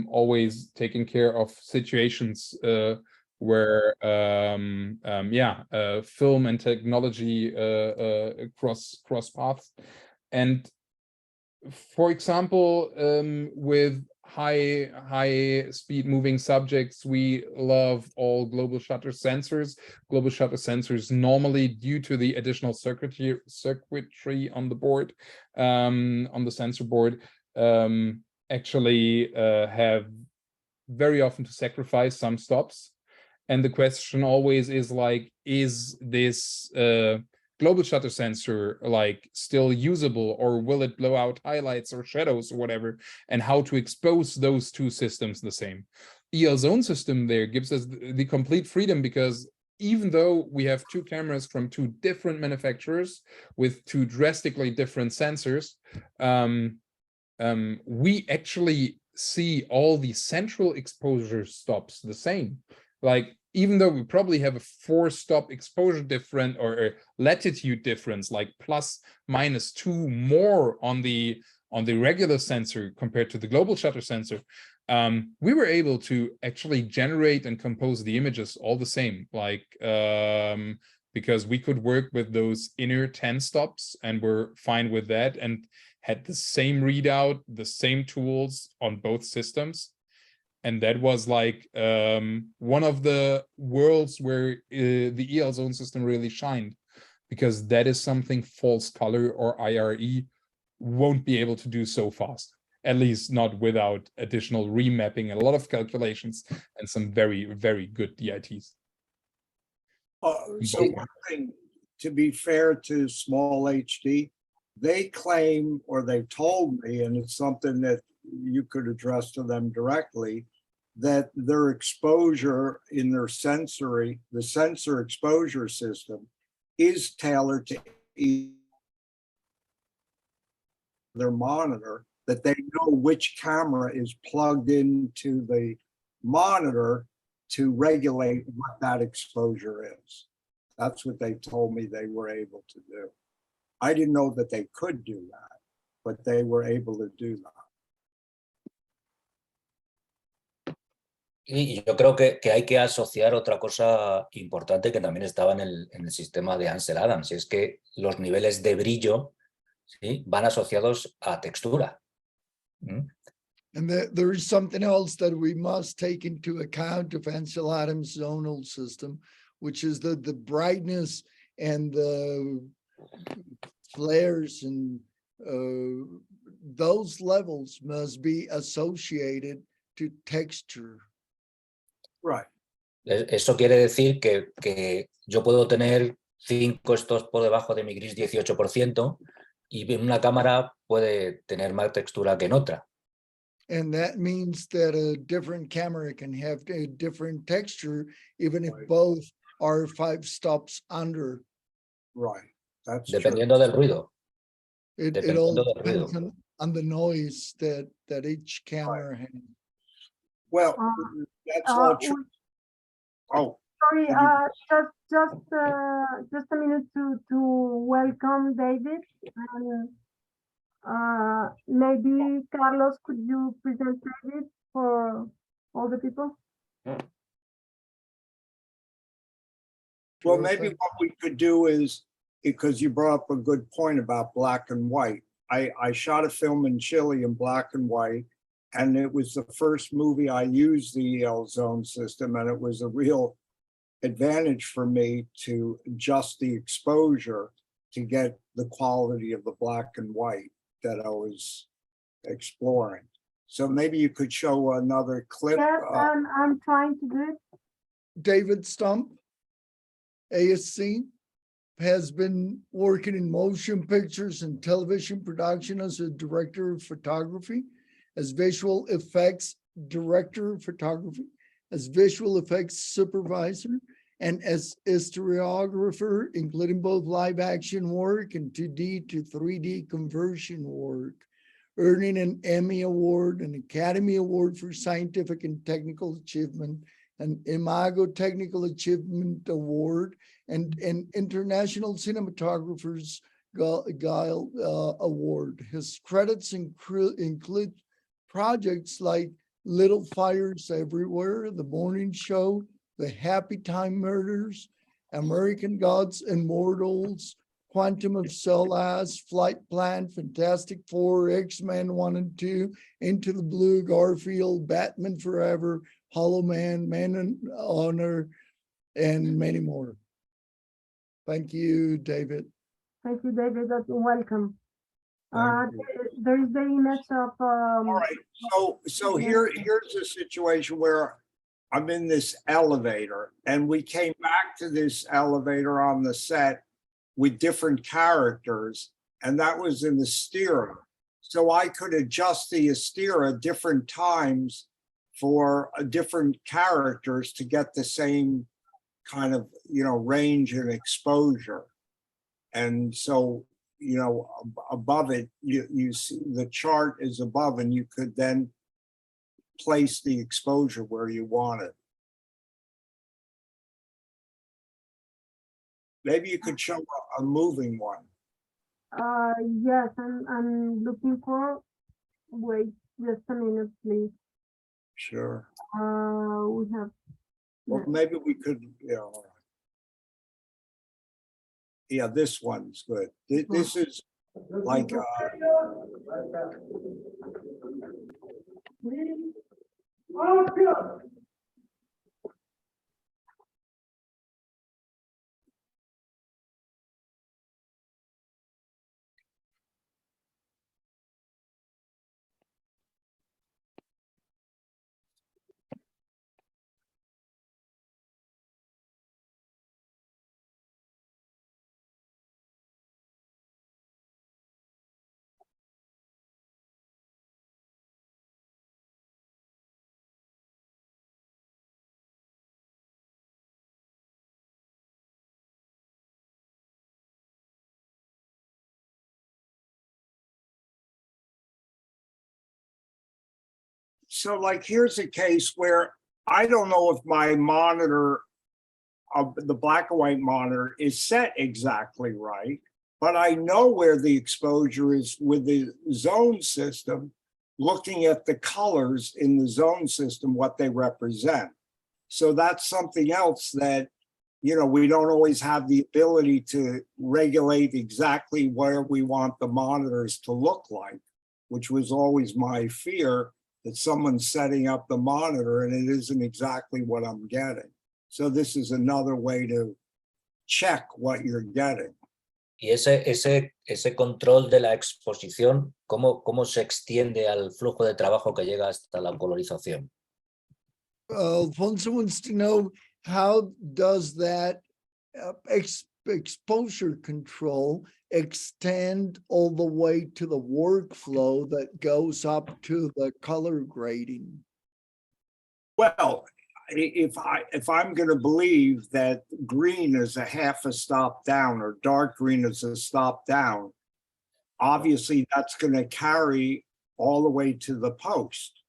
always taking care of situations where film and technology cross paths. And for example, with high speed moving subjects, we love all global shutter sensors. Global shutter sensors normally, due to the additional circuitry on the board, on the sensor board, actually have very often to sacrifice some stops. And the question always is like, is this global shutter sensor like still usable, or will it blow out highlights or shadows or whatever, and how to expose those two systems the same. EL zone system there gives us the complete freedom, because even though we have two cameras from two different manufacturers with two drastically different sensors, we actually see all the central exposure stops the same. Like, even though we probably have a 4-stop exposure difference or latitude difference, like ±2 more on the regular sensor compared to the global shutter sensor, we were able to actually generate and compose the images all the same, like because we could work with those inner 10 stops and we're fine with that, and had the same readout, the same tools on both systems. And that was like one of the worlds where the EL zone system really shined, because that is something false color or IRE won't be able to do so fast, at least not without additional remapping and a lot of calculations and some very, very good DITs. So one thing, to be fair to Small HD, they claim, or they told me, and it's something that you could address to them directly, that their exposure in their the sensor exposure system is tailored to their monitor, that they know which camera is plugged into the monitor to regulate what that exposure is. That's what they told me they were able to do. I didn't know that they could do that, but they were able to do that. Y yo creo que hay que asociar otra cosa importante que también estaba en el sistema de Ansel Adams, y es que los niveles de brillo, ¿sí?, van asociados a textura. And there is something else that we must take into account of Ansel Adams' zonal system, which is the brightness and the flares, and those levels must be associated to texture. Right. Eso quiere decir que yo puedo tener 5 stops por debajo de mi gris 18%, Y en una cámara puede tener más textura que en otra. And that means that a different camera can have a different texture, even if Right. both are 5 stops under. Right, that's true. Dependiendo del ruido. It Dependiendo all del depends ruido. on the noise that each camera has. Well, Uh, that's all true. Oh, Sorry, Did you- just a minute to welcome David. And maybe Carlos, could you present David for all the people? well, Sure maybe thing. what we could do is, because you brought up a good point about black and white. I shot a film in Chile in black and white, and it was the first movie I used the EL zone system, and it was a real advantage for me to adjust the exposure to get the quality of the black and white that I was exploring. So maybe you could show another clip. Yes, I'm trying to do it. David Stump, ASC, has been working in motion pictures and television production as a director of photography, as visual effects director of photography, as visual effects supervisor, and as historiographer, including both live action work and 2D to 3D conversion work, earning an Emmy Award, an Academy Award for Scientific and Technical Achievement, an IMAGO Technical Achievement Award, and an International Cinematographers Guild Award. His credits include projects like Little Fires Everywhere, The Morning Show, The Happy Time Murders, American Gods and Mortals, Quantum of Solace, Flight Plan, Fantastic Four, X-Men 1 and 2, Into the Blue, Garfield, Batman Forever, Hollow Man, Man and Honor, and many more. Thank you, David. Thank you, David. Welcome. Thank you. There is the image of. All right, so here's a situation where I'm in this elevator, and we came back to this elevator on the set with different characters, and that was in the Astera. So I could adjust the Astera different times for different characters to get the same kind of, range and exposure. And so, above it, you see the chart is above, and you could then place the exposure where you want it. Maybe you could show a moving one. Yes, I'm looking for. Wait, just a minute, please. Sure. We have. Well, maybe we could, all right. Yeah, this one's good. This is like, so like, here's a case where I don't know if my monitor, the black and white monitor, is set exactly right, but I know where the exposure is with the zone system, looking at the colors in the zone system, what they represent. So that's something else that, we don't always have the ability to regulate exactly where we want the monitors to look like, which was always my fear, that someone's setting up the monitor and it isn't exactly what I'm getting. So this is another way to check what you're getting. Y ese control de la exposición, ¿cómo se extiende al flujo de trabajo que llega hasta la colorización? Alfonso wants to know, how does that exposure control extend all the way to the workflow that goes up to the color grading? Well, if I'm going to believe that green is a half a stop down or dark green is a stop down, obviously that's going to carry all the way to the post.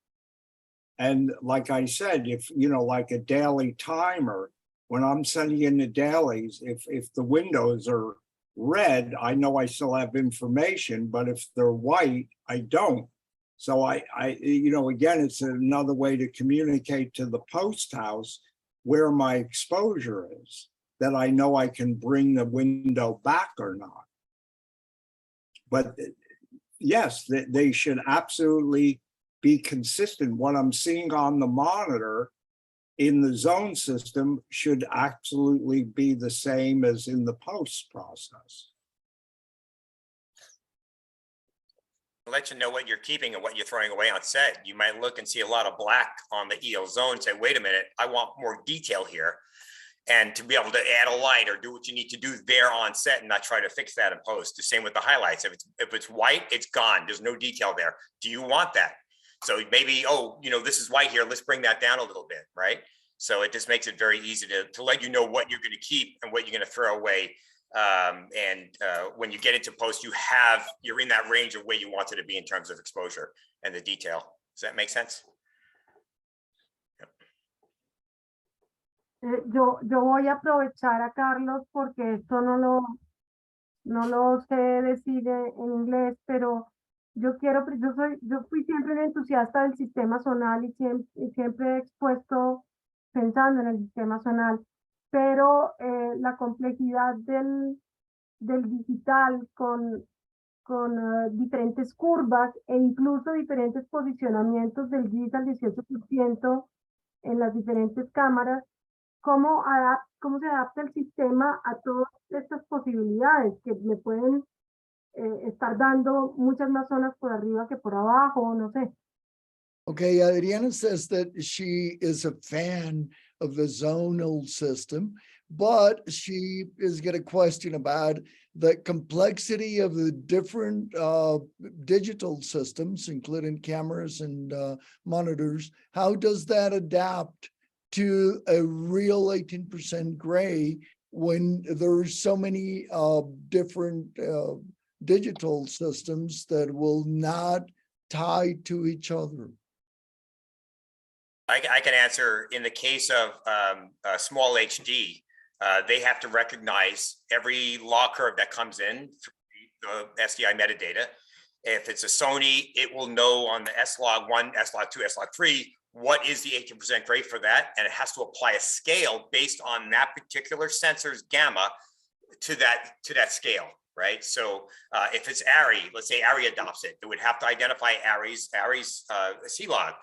And like I said, if, you know, like a daily timer, when I'm sending in the dailies, if the windows are red, I know I still have information, but if they're white, I don't. So I, you know, again, it's another way to communicate to the post house where my exposure is, that I know I can bring the window back or not. But yes, they should absolutely be consistent. What I'm seeing on the monitor in the zone system should absolutely be the same as in the post process. Let you know what you're keeping and what you're throwing away on set. You might look and see a lot of black on the EO zone and say, wait a minute, I want more detail here. And to be able to add a light or do what you need to do there on set and not try to fix that in post. The same with the highlights. If it's white, it's gone. There's no detail there. Do you want that? So maybe, oh, you know, this is white here. Let's bring that down a little bit, right? So it just makes it very easy to let you know what you're going to keep and what you're going to throw away. When you get into post, you're in that range of where you want it to be in terms of exposure and the detail. Does that make sense? Yo voy a aprovechar a Carlos porque esto no lo sé decir en inglés, pero yo fui siempre un entusiasta del sistema zonal y siempre he expuesto pensando en el sistema zonal, pero la complejidad del digital con diferentes curvas e incluso diferentes posicionamientos del GIS al 18% en las diferentes cámaras, ¿cómo se adapta el sistema a todas estas posibilidades que me pueden estar dando muchas más zonas por arriba que por abajo, no sé? Okay, Adriana says that she is a fan of the zonal system, but she is got a question about the complexity of the different digital systems, including cameras and monitors. How does that adapt to a real 18% gray when there's so many different digital systems that will not tie to each other? I can answer. In the case of small HD, they have to recognize every law curve that comes in through the SDI metadata. If it's a Sony, it will know on the S-Log1, S-Log2, S-Log3, what is the 18% grade for that, and it has to apply a scale based on that particular sensor's gamma to that scale, right? So if it's ARRI, let's say ARRI adopts it, it would have to identify ARRI's C-Log.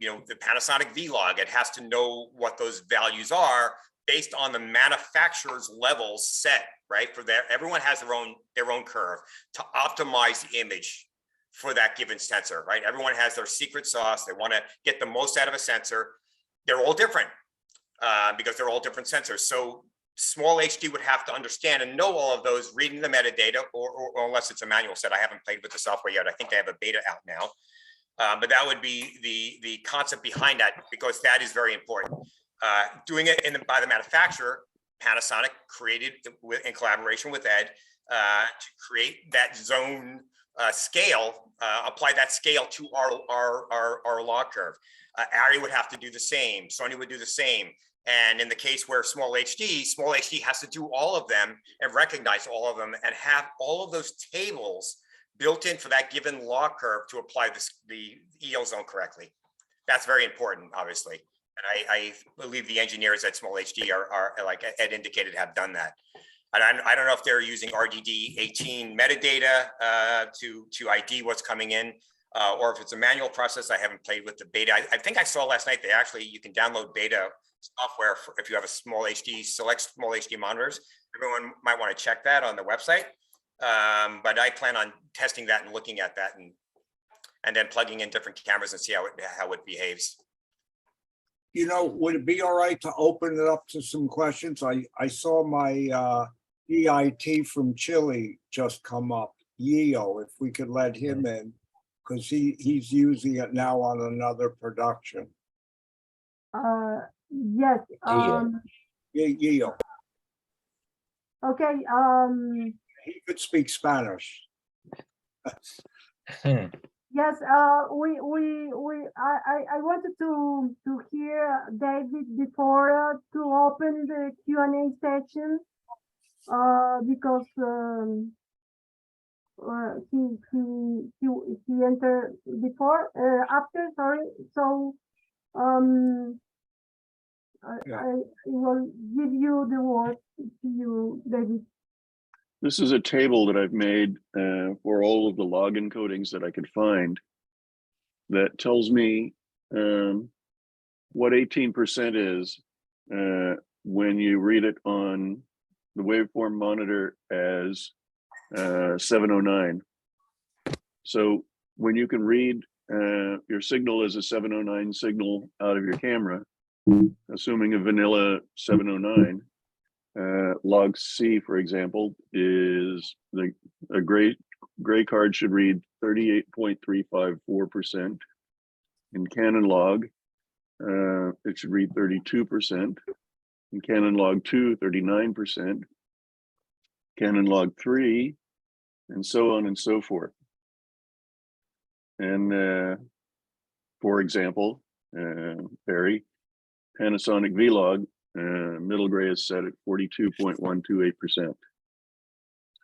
You know, the Panasonic V-Log, it has to know what those values are based on the manufacturer's levels set, right? For everyone has their own curve to optimize the image for that given sensor, right? Everyone has their secret sauce. They want to get the most out of a sensor. They're all different because they're all different sensors. So small HD would have to understand and know all of those, reading the metadata, or unless it's a manual set. I haven't played with the software yet. I think they have a beta out now. But that would be the concept behind that, because that is very important. Doing it by the manufacturer, Panasonic created in collaboration with Ed to create that zone scale, apply that scale to our law curve. ARRI would have to do the same. Sony would do the same. And in the case where small HD has to do all of them and recognize all of them and have all of those tables built in for that given law curve to apply the EO zone correctly. That's very important, obviously. And I believe the engineers at small HD are like Ed indicated, have done that. And I don't know if they're using RDD 18 metadata to ID what's coming in, or if it's a manual process. I haven't played with the beta. I think I saw last night you can download beta software if you have a select small HD monitors. Everyone might want to check that on the website. But I plan on testing that and looking at that and then plugging in different cameras and see how it behaves. You know, would it be all right to open it up to some questions? I saw my EIT from Chile just come up, Yeo, if we could let him in, because he's using it now on another production. Yes, Yeo, okay, he could speak Spanish. yes, I wanted to hear David before to open the Q&A section, because he entered before, after, sorry, so Yeah. I will give you the word to you, David. This is a table that I've made for all of the log encodings that I could find that tells me what 18% is when you read it on the waveform monitor as 709. So when you can read your signal as a 709 signal out of your camera, assuming a vanilla 709, log C, for example, is a gray card should read 38.354%. In Canon log, it should read 32%. In Canon log 2, 39%. Canon log 3, and so on and so forth. And for example, Barry, Panasonic Vlog, middle gray is set at 42.128%.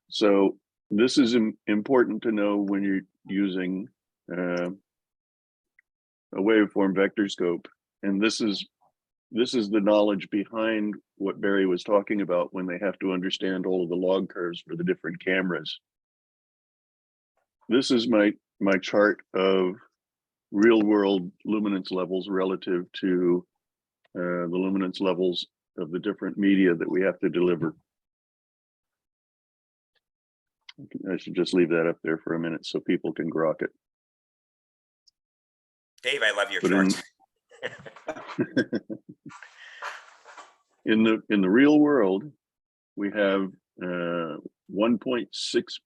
So this is important to know when you're using a waveform vector scope, and this is the knowledge behind what Barry was talking about when they have to understand all of the log curves for the different cameras. This is my chart of real world luminance levels relative to the luminance levels of the different media that we have to deliver. I should just leave that up there for a minute so people can grok it. Dave, I love your But charts. in the real world, we have 1.6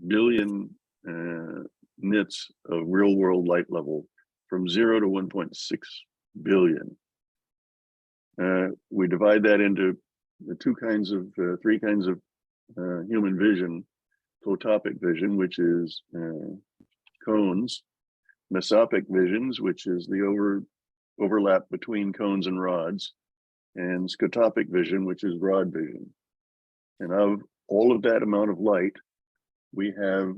billion nits of real world light level from 0 to 1.6 billion. We divide that into the three kinds of human vision: photopic vision, which is cones; mesopic visions, which is the overlap between cones and rods; and scotopic vision, which is rod vision. And of all of that amount of light, we have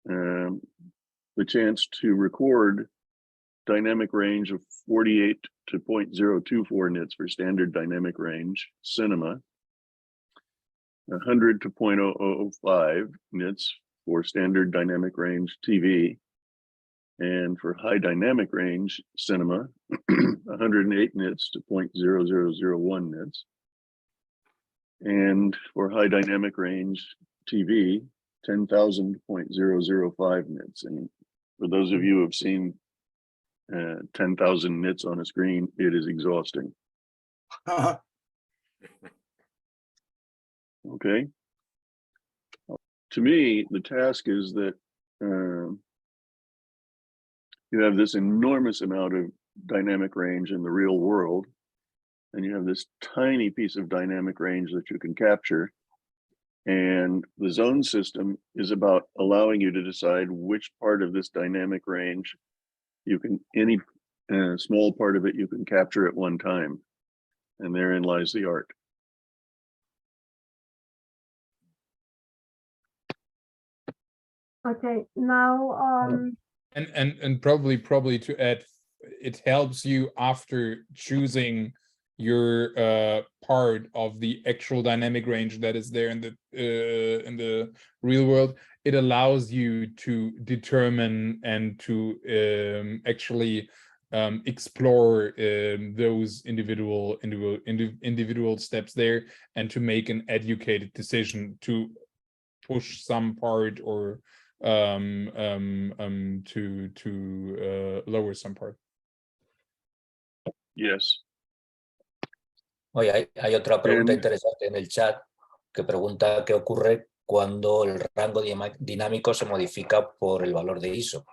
the chance to record dynamic range of 48 to 0.024 nits for standard dynamic range cinema, 100 to 0.005 nits for standard dynamic range TV, and for high dynamic range cinema, 108 nits to 0.0001 nits, and for high dynamic range TV, 10,000.005 nits. And for those of you who have seen 10,000 nits on a screen, it is exhausting. Okay. To me, the task is that you have this enormous amount of dynamic range in the real world, and you have this tiny piece of dynamic range that you can capture. And the zone system is about allowing you to decide which part of this dynamic range you can, any small part of it you can capture at one time. And therein lies the art. Okay, now And probably to add, it helps you after choosing your part of the actual dynamic range that is there in the real world. It allows you to determine and to actually explore those individual steps there, and to make an educated decision to push some part or to lower some part. Yes, Oye, hay otra pregunta And- interesante en el chat que pregunta qué ocurre cuando el rango dinámico se modifica por el valor de ISO.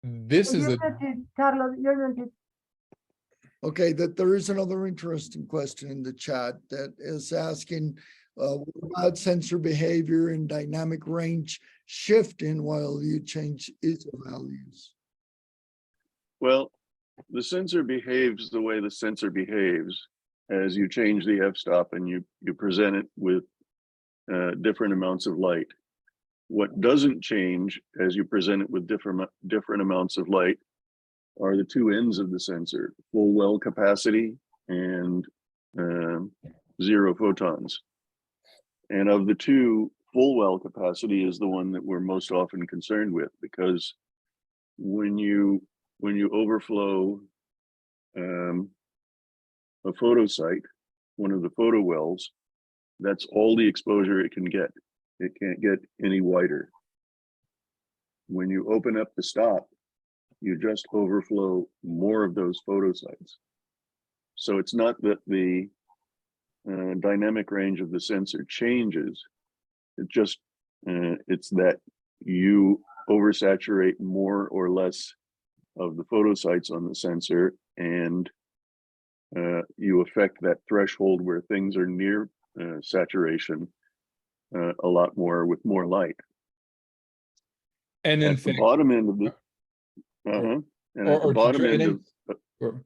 This is You're a muted, Carlos, you're muted. Okay, that there is another interesting question in the chat that is asking what about sensor behavior and dynamic range shifting while you change ISO values? Well, the sensor behaves the way the sensor behaves as you change the f-stop and you present it with different amounts of light. What doesn't change as you present it with different amounts of light are the two ends of the sensor, full well capacity and zero photons. And of the two, full well capacity is the one that we're most often concerned with, because when you overflow a photo site, one of the photo wells, that's all the exposure it can get. It can't get any wider. When you open up the stop, you just overflow more of those photo sites. So it's not that the dynamic range of the sensor changes. It just, it's that you oversaturate more or less of the photo sites on the sensor, and you affect that threshold where things are near saturation a lot more with more light. and in At the fact, bottom end of the, and at the bottom end of,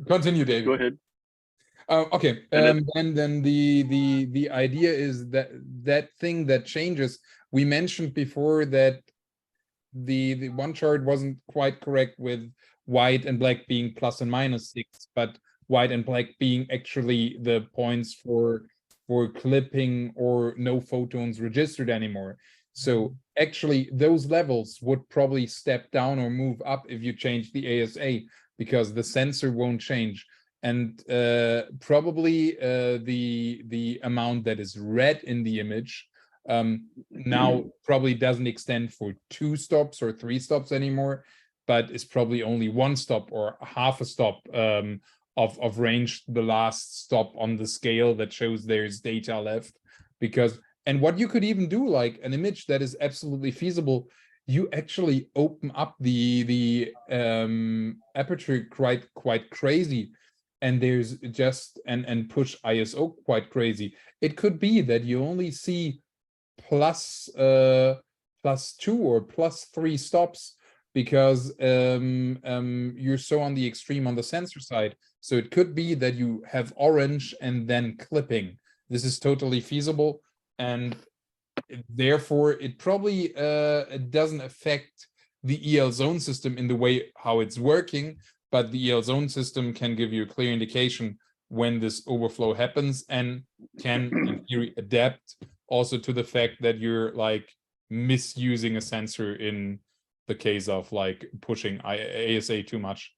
continue, David. go ahead. Okay, And and then the idea is that that thing that changes. We mentioned before that the one chart wasn't quite correct with white and black being plus and minus 6, but white and black being actually the points for clipping or no photons registered anymore. So actually those levels would probably step down or move up if you change the ASA, because the sensor won't change. And probably the amount that is red in the image now probably doesn't extend for 2 stops or 3 stops anymore, but it's probably only 1 stop or half a stop of range, the last stop on the scale that shows there's data left. Because, and what you could even do, like an image that is absolutely feasible, you actually open up the aperture quite crazy, and there's just and push ISO quite crazy. It could be that you only see plus 2 or plus 3 stops, because you're so on the extreme on the sensor side. So it could be that you have orange and then clipping. This is totally feasible, and therefore it probably it doesn't affect the EL zone system in the way how it's working, but the EL zone system can give you a clear indication when this overflow happens, and can in theory adapt also to the fact that you're like misusing a sensor in the case of like pushing ASA too much,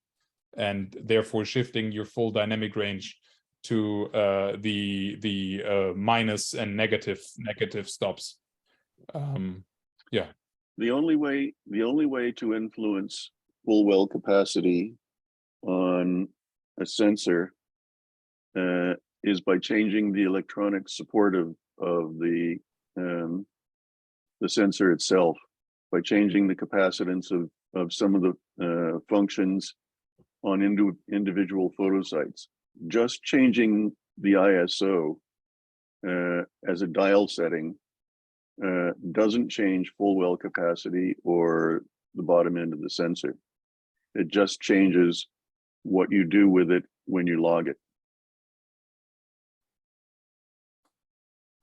and therefore shifting your full dynamic range to the minus and negative stops. Yeah. The only way to influence full well capacity on a sensor is by changing the electronic support of the sensor itself, by changing the capacitance of some of the functions on individual photo sites. Just changing the ISO as a dial setting doesn't change full well capacity or the bottom end of the sensor. It just changes what you do with it when you log it.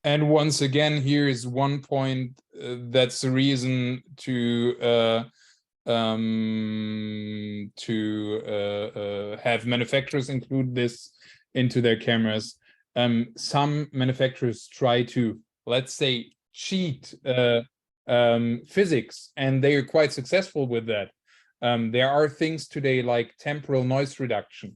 And once again, here is one point that's the reason to have manufacturers include this into their cameras. Some manufacturers try to, let's say, cheat physics, and they are quite successful with that. There are things today like temporal noise reduction,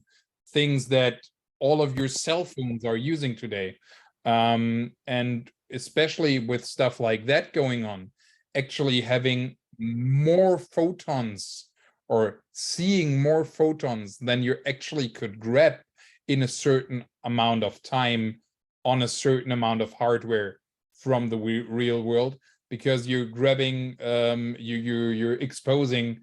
things that all of your cell phones are using today. And especially with stuff like that going on, actually having more photons or seeing more photons than you actually could grab in a certain amount of time on a certain amount of hardware from the real world, because you're grabbing, you're exposing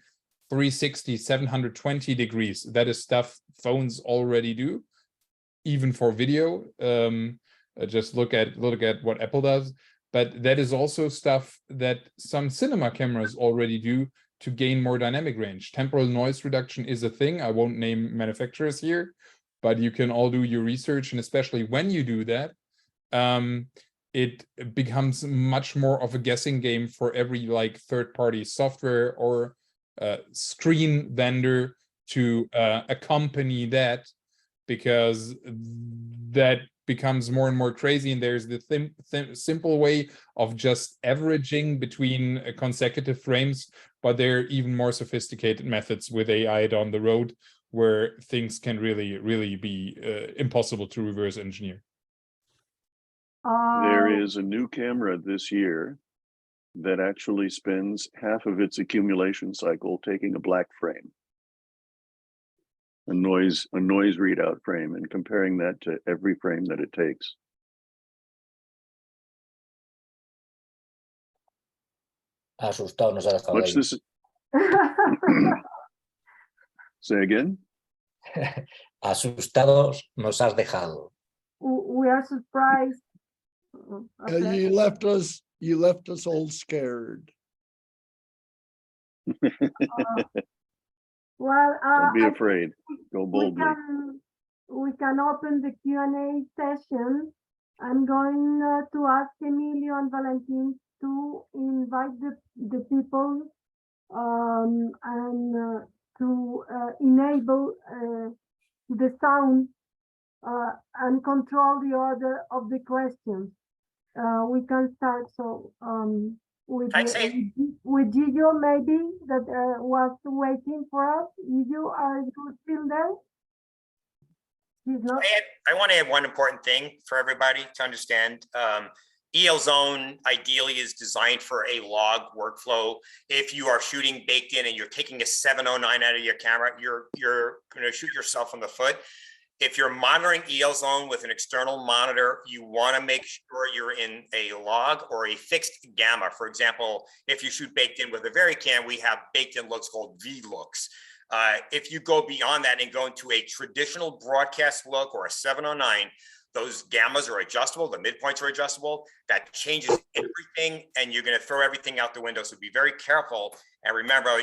360, 720 degrees. That is stuff phones already do, even for video. Just look at what Apple does. But that is also stuff that some cinema cameras already do to gain more dynamic range. Temporal noise reduction is a thing. I won't name manufacturers here, but you can all do your research. And especially when you do that, it becomes much more of a guessing game for every like third-party software or screen vendor to accompany that, because that becomes more and more crazy. And there's the simple way of just averaging between consecutive frames, but there are even more sophisticated methods with AI down the road where things can really be impossible to reverse engineer. There is a new camera this year that actually spends half of its accumulation cycle taking a black frame, a noise readout frame, and comparing that to every frame that it takes. Asustado nos ha dejado Much ahí. this. Say again. Asustados nos has dejado. We are surprised. You left us all scared. Well, Don't be I afraid. Go boldly. we can open the Q&A session. I'm going to ask Emilio and Valentin to invite the people and to enable the sound and control the order of the questions. We can start with Gillo, maybe, that was waiting for us. Gillo, are you still there? He's not. I want to add one important thing for everybody to understand. EL Zone ideally is designed for a log workflow. If you are shooting baked in and you're taking a 709 out of your camera, you're going to shoot yourself in the foot. If you're monitoring EL Zone with an external monitor, you want to make sure you're in a log or a fixed gamma. For example, if you shoot baked in with a Varicam, we have baked in looks called V looks. If you go beyond that and go into a traditional broadcast look or a 709, those gammas are adjustable, the midpoints are adjustable. That changes everything, and you're going to throw everything out the window. So be very careful. And remember,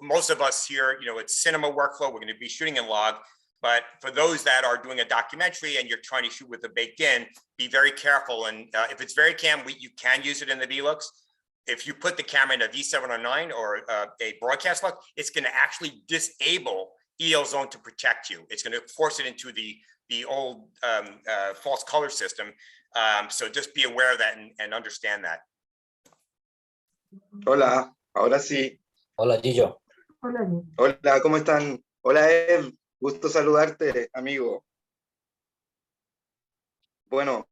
most of us here, it's cinema workflow. We're going to be shooting in log. But for those that are doing a documentary and you're trying to shoot with the baked in, be very careful. And if it's Varicam, you can use it in the V-looks. If you put the camera in a V709 or a broadcast look, it's going to actually disable EL Zone to protect you. It's going to force it into the old false color system. So just be aware of that and understand that. Hola, ahora sí. Hola, Gillo. Hola, ¿cómo están? Hola, Ed. Gusto saludarte, amigo. Bueno,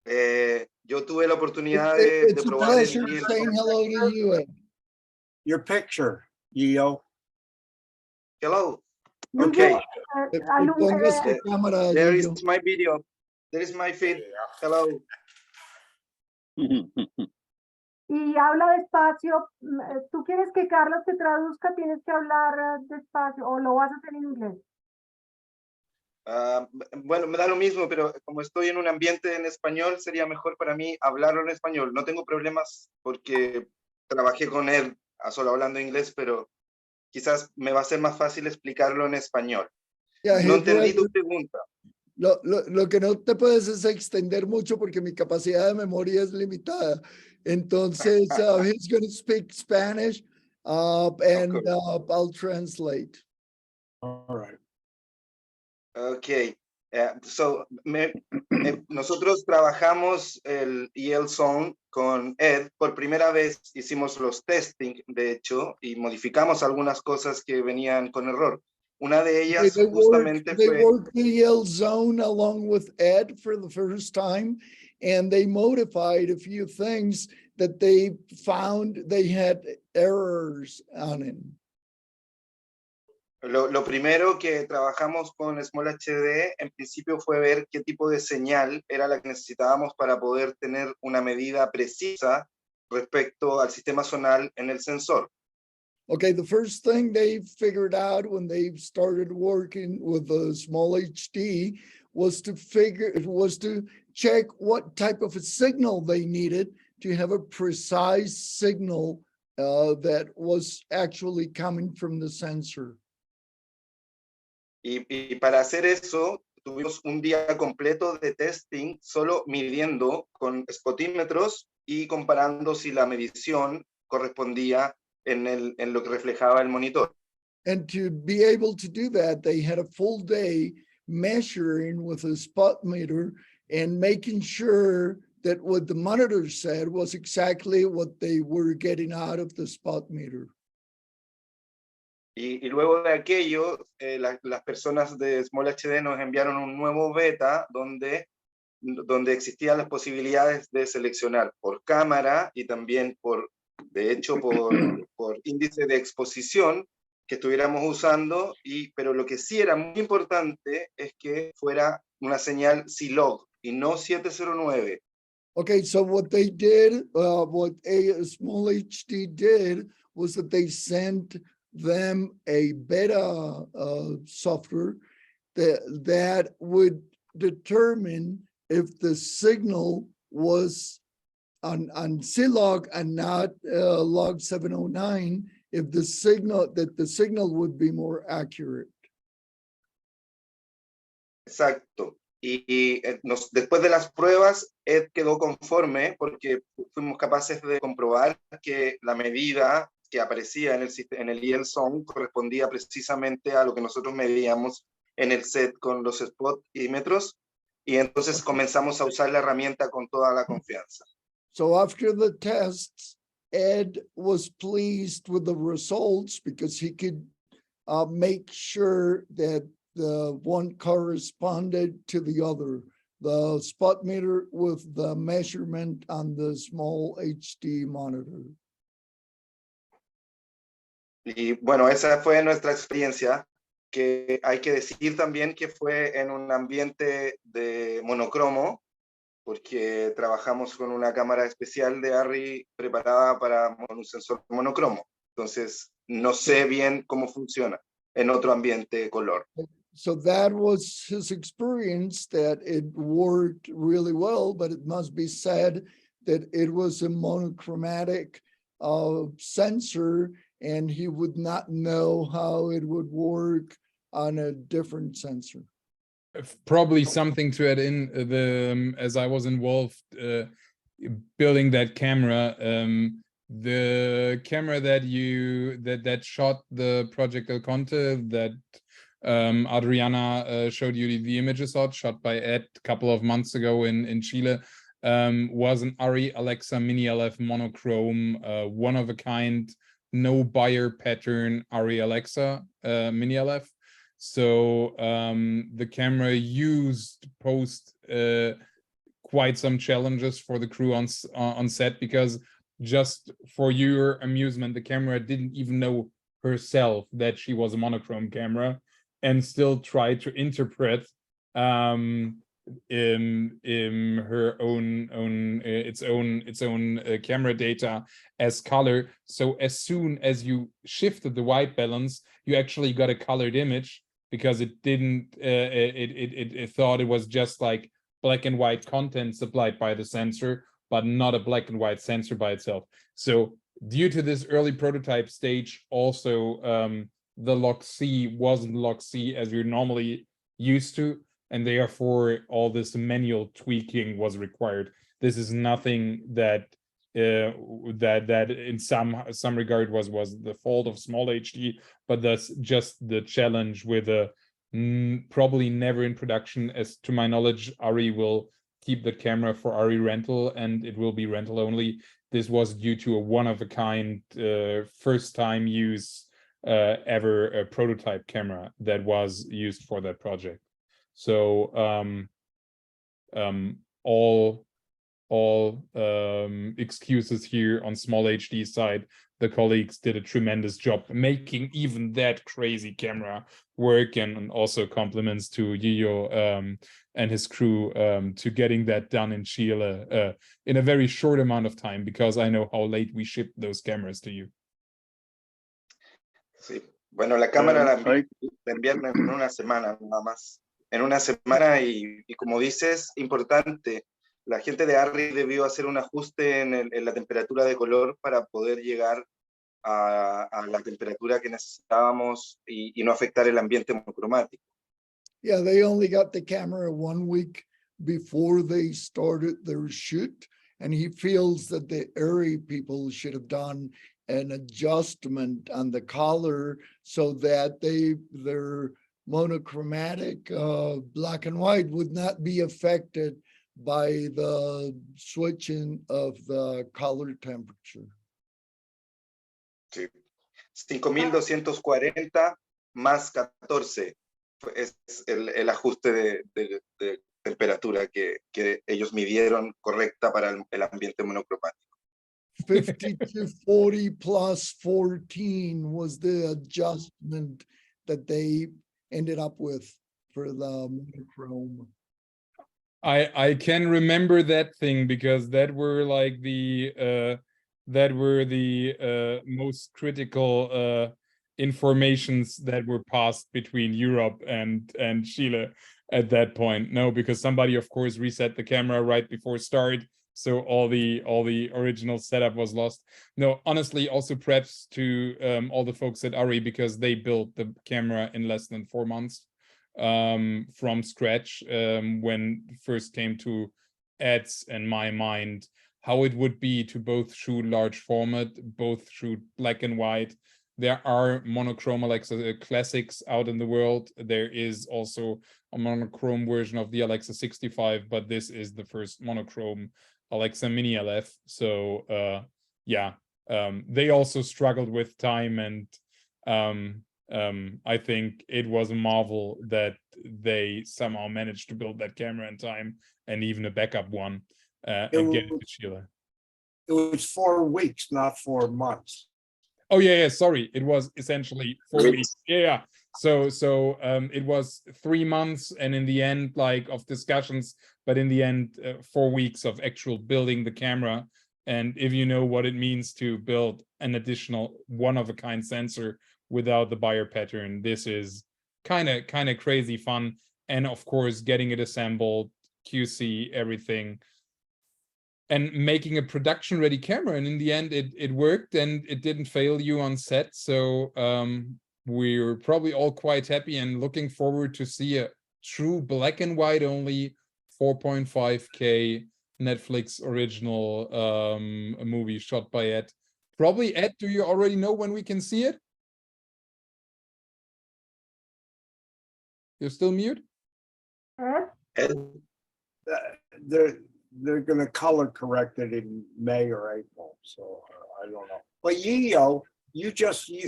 yo tuve la oportunidad de It's a probar pleasure saying hello to you, Ed. Your picture, Gio. Hello. Okay. Pongas tu cámara, There Gillo. is my video. There is my feed. Hello. Y habla despacio. ¿Tú quieres que Carlos te traduzca? Tienes que hablar despacio, o lo vas a hacer en inglés. Bueno, me da lo mismo, pero como estoy en un ambiente en español, sería mejor para mí hablarlo en español. No tengo problemas porque trabajé con él solo hablando inglés, pero quizás me va a ser más fácil explicarlo en español. No entendí tu pregunta. Lo que no te puedes es extender mucho porque mi capacidad de memoria es limitada. Entonces, he's going to speak Spanish and I'll translate. All right. Okay. So, nosotros trabajamos el EL Zone con Ed. Por primera vez hicimos los testing, de hecho, y modificamos algunas cosas que venían con error. Una de ellas justamente fue... They worked the EL Zone along with Ed for the first time, and they modified a few things that they found they had errors on it. Lo primero que trabajamos con Small HD en principio fue ver qué tipo de señal era la que necesitábamos para poder tener una medida precisa respecto al sistema zonal en el sensor. Okay, the first thing they figured out when they started working with the small HD was to check what type of a signal they needed to have a precise signal that was actually coming from the sensor. Y para hacer eso, tuvimos un día completo de testing solo midiendo con spotímetros y comparando si la medición correspondía en lo que reflejaba el monitor. And to be able to do that, they had a full day measuring with a spot meter and making sure that what the monitor said was exactly what they were getting out of the spot meter. Y luego de aquello, las personas de Small HD nos enviaron un nuevo beta donde existían las posibilidades de seleccionar por cámara y también de hecho, por índice de exposición que estuviéramos usando, pero lo que sí era muy importante es que fuera una señal C-Log y no 709. Okay, so what they did, what Small HD did was that they sent them a beta software that would determine if the signal was on C-Log and not log 709, if the signal would be more accurate. Exacto. Después de las pruebas, Ed quedó conforme porque fuimos capaces de comprobar que la medida que aparecía en el IL Zone correspondía precisamente a lo que nosotros medíamos en el set con los spotímetros, y entonces comenzamos a usar la herramienta con toda la confianza. So after the tests, Ed was pleased with the results because he could make sure that the one corresponded to the other, the spot meter with the measurement on the small HD monitor. Y bueno, esa fue nuestra experiencia, que hay que decir también que fue en un ambiente de monocromo, porque trabajamos con una cámara especial de ARRI preparada para un sensor monocromo. Entonces, no sé bien cómo funciona en otro ambiente color. So that was his experience, that it worked really well, but it must be said that it was a monochromatic sensor, and he would not know how it would work on a different sensor. Probably something to add in, as I was involved building that camera, the camera that shot the Project El Conte that Adriana showed you the images of, shot by Ed a couple of months ago in Chile, was an ARRI Alexa Mini LF monochrome, one of a kind, no buyer pattern ARRI Alexa Mini LF. So the camera posed quite some challenges for the crew on set, because just for your amusement, the camera didn't even know herself that she was a monochrome camera, and still tried to interpret in her own its own camera data as color. So as soon as you shifted the white balance, you actually got a colored image, because it didn't it thought it was just like black and white content supplied by the sensor, but not a black and white sensor by itself. So due to this early prototype stage, also the log C wasn't log C as you're normally used to, and therefore all this manual tweaking was required. This is nothing that that in some regard was the fault of Small HD, but that's just the challenge with a probably never in production. As to my knowledge, ARRI will keep the camera for ARRI rental, and it will be rental only. This was due to a one-of-a-kind first time use ever a prototype camera that was used for that project. So all excuses here on Small HD side the colleagues did a tremendous job making even that crazy camera work, and also compliments to Yiyo and his crew to getting that done in Chile in a very short amount of time, because I know how late we shipped those cameras to you. Sí. Bueno, la cámara la enviaron en una semana nada más. En una semana y como dices, importante, la gente de ARRI debió hacer un ajuste en la temperatura de color para poder llegar a la temperatura que necesitábamos y no afectar el ambiente monocromático. Yeah, they only got the camera 1 week before they started their shoot, and he feels that the ARRI people should have done an adjustment on the color so that their monochromatic black and white would not be affected by the switching of the color temperature. Sí. 5.240 más 14 es el ajuste de temperatura que ellos midieron correcta para el ambiente monocromático. 5240 plus 14 was the adjustment that they ended up with for the monochrome. I can remember that thing, because that were like the most critical informations that were passed between Europe and Chile at that point. No, because somebody of course reset the camera right before start, so all the original setup was lost. No, honestly, also props to all the folks at ARRI, because they built the camera in less than 4 months from scratch, when it first came to ads in my mind how it would be to both shoot large format, both shoot black and white. There are monochrome Alexa classics out in the world. There is also a monochrome version of the Alexa 65, but this is the first monochrome Alexa Mini LF. So yeah, they also struggled with time, and I think it was a marvel that they somehow managed to build that camera in time, and even a backup one, and get it to Chile. It was 4 weeks, not 4 months. Oh yeah, sorry. It was essentially 4 weeks. Yeah. So it was 3 months, and in the end, like, of discussions, but in the end, 4 weeks of actual building the camera. And if you know what it means to build an additional one-of-a-kind sensor without the buyer pattern, this is kind of crazy fun. And of course, getting it assembled, QC, everything, and making a production ready camera. And in the end, it worked, and it didn't fail you on set. So we're probably all quite happy and looking forward to see a true black and white only 4.5K Netflix original movie shot by Ed. Probably, Ed, do you already know when we can see it? You're still mute? They're going to color correct it in May or April, so I don't know. But Yiyo, you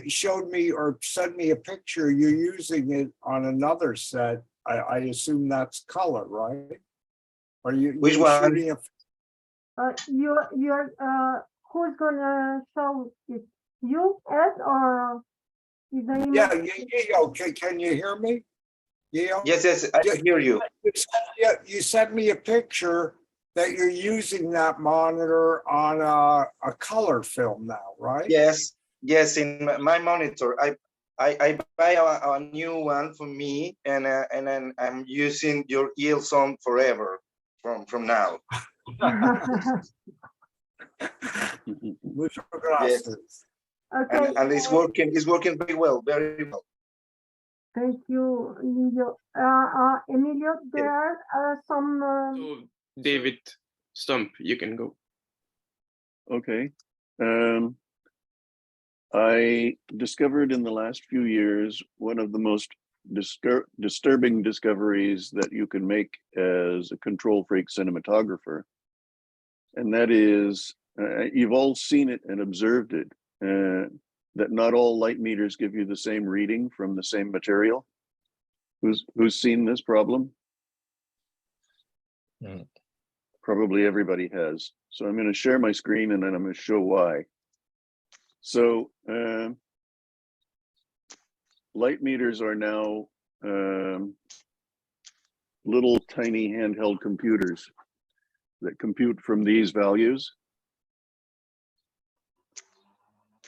showed me or sent me a picture. You're using it on another set. I assume that's color, right? Are you Which one? shooting Who's gonna show it? You, Ed, or is the email? Yeah, Yiyo, can you hear me? Yiyo? Yes, I can hear you. Yeah, you sent me a picture that you're using that monitor on a color film now, right? Yes, in my monitor. I buy a new one for me, and then I'm using your ELSON forever from now. Muchas gracias. Okay. And it's working very well, very well. Thank you, Emilio. Emilio, there are some. So, David, Stump, you can go. Okay. I discovered in the last few years one of the most disturbing discoveries that you can make as a control freak cinematographer. And that is, you've all seen it and observed it, that not all light meters give you the same reading from the same material. Who's seen this problem? Probably everybody has. So I'm going to share my screen, and then I'm going to show why. So light meters are now little tiny handheld computers that compute from these values.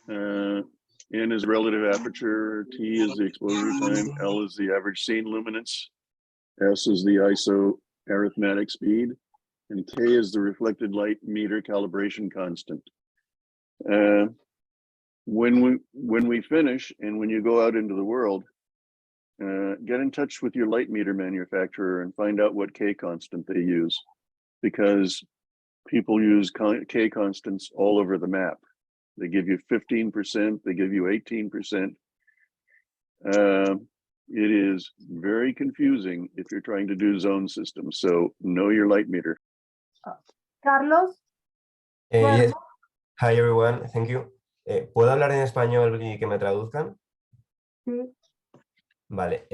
N is relative aperture, T is the exposure time, L is the average scene luminance, S is the ISO arithmetic speed, and K is the reflected light meter calibration constant. When we finish and when you go out into the world, get in touch with your light meter manufacturer and find out what K constant they use, because people use K constants all over the map. They give you 15%, they give you 18%. It is very confusing if you're trying to do zone systems, so know your light meter. Carlos, Yes. Hi everyone, thank you. ¿Puedo hablar en español y que me traduzcan? sí. Vale.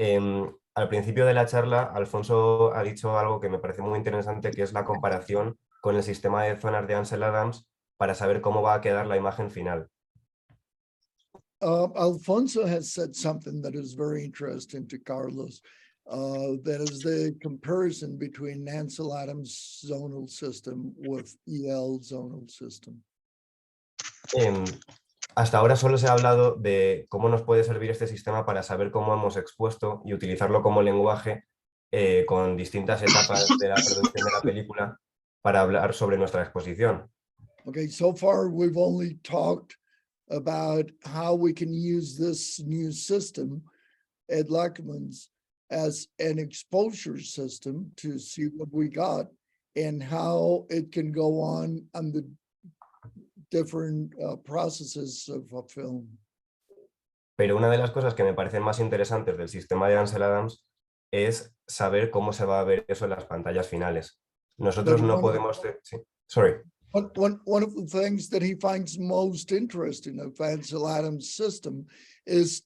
Al principio de la charla, Alfonso ha dicho algo que me parece muy interesante, que es la comparación con el sistema de zonas de Ansel Adams para saber cómo va a quedar la imagen final. Alfonso has said something that is very interesting to Carlos. That is the comparison between Ansel Adams' zonal system with EL zonal system. Hasta ahora solo se ha hablado de cómo nos puede servir este sistema para saber cómo hemos expuesto y utilizarlo como lenguaje con distintas etapas de la producción de la película para hablar sobre nuestra exposición. Okay, so far we've only talked about how we can use this new system at Lachman's as an exposure system to see what we got and how it can go on the different processes of a film. Pero una de las cosas que me parecen más interesantes del sistema de Ansel Adams es saber cómo se va a ver eso en las pantallas finales. Nosotros no podemos... Sí. Sorry. One of the things that he finds most interesting of Ansel Adams' system is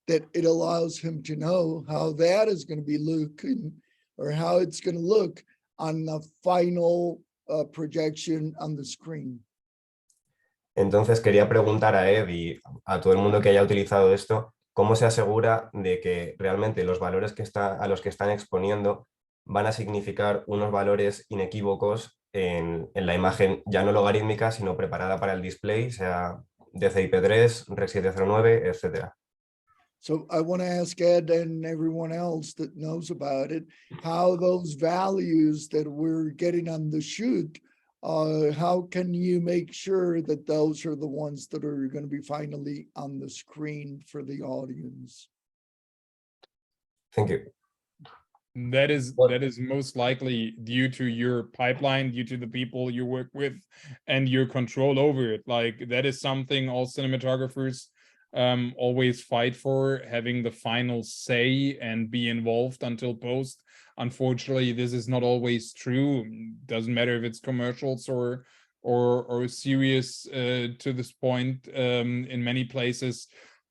that it allows him to know how that is going to be looking or how it's going to look on the final projection on the screen. Entonces quería preguntar a Ed y a todo el mundo que haya utilizado esto, ¿cómo se asegura de que realmente los valores a los que están exponiendo van a significar unos valores inequívocos en la imagen ya no logarítmica, sino preparada para el display, sea DCI-P3, Rec 709, etcétera? So I want to ask Ed and everyone else that knows about it, how those values that we're getting on the shoot, how can you make sure that those are the ones that are going to be finally on the screen for the audience? Thank you. That is most likely due to your pipeline, due to the people you work with and your control over it. Like that is something all cinematographers always fight for, having the final say and be involved until post. Unfortunately, this is not always true. Doesn't matter if it's commercials or serious to this point. In many places,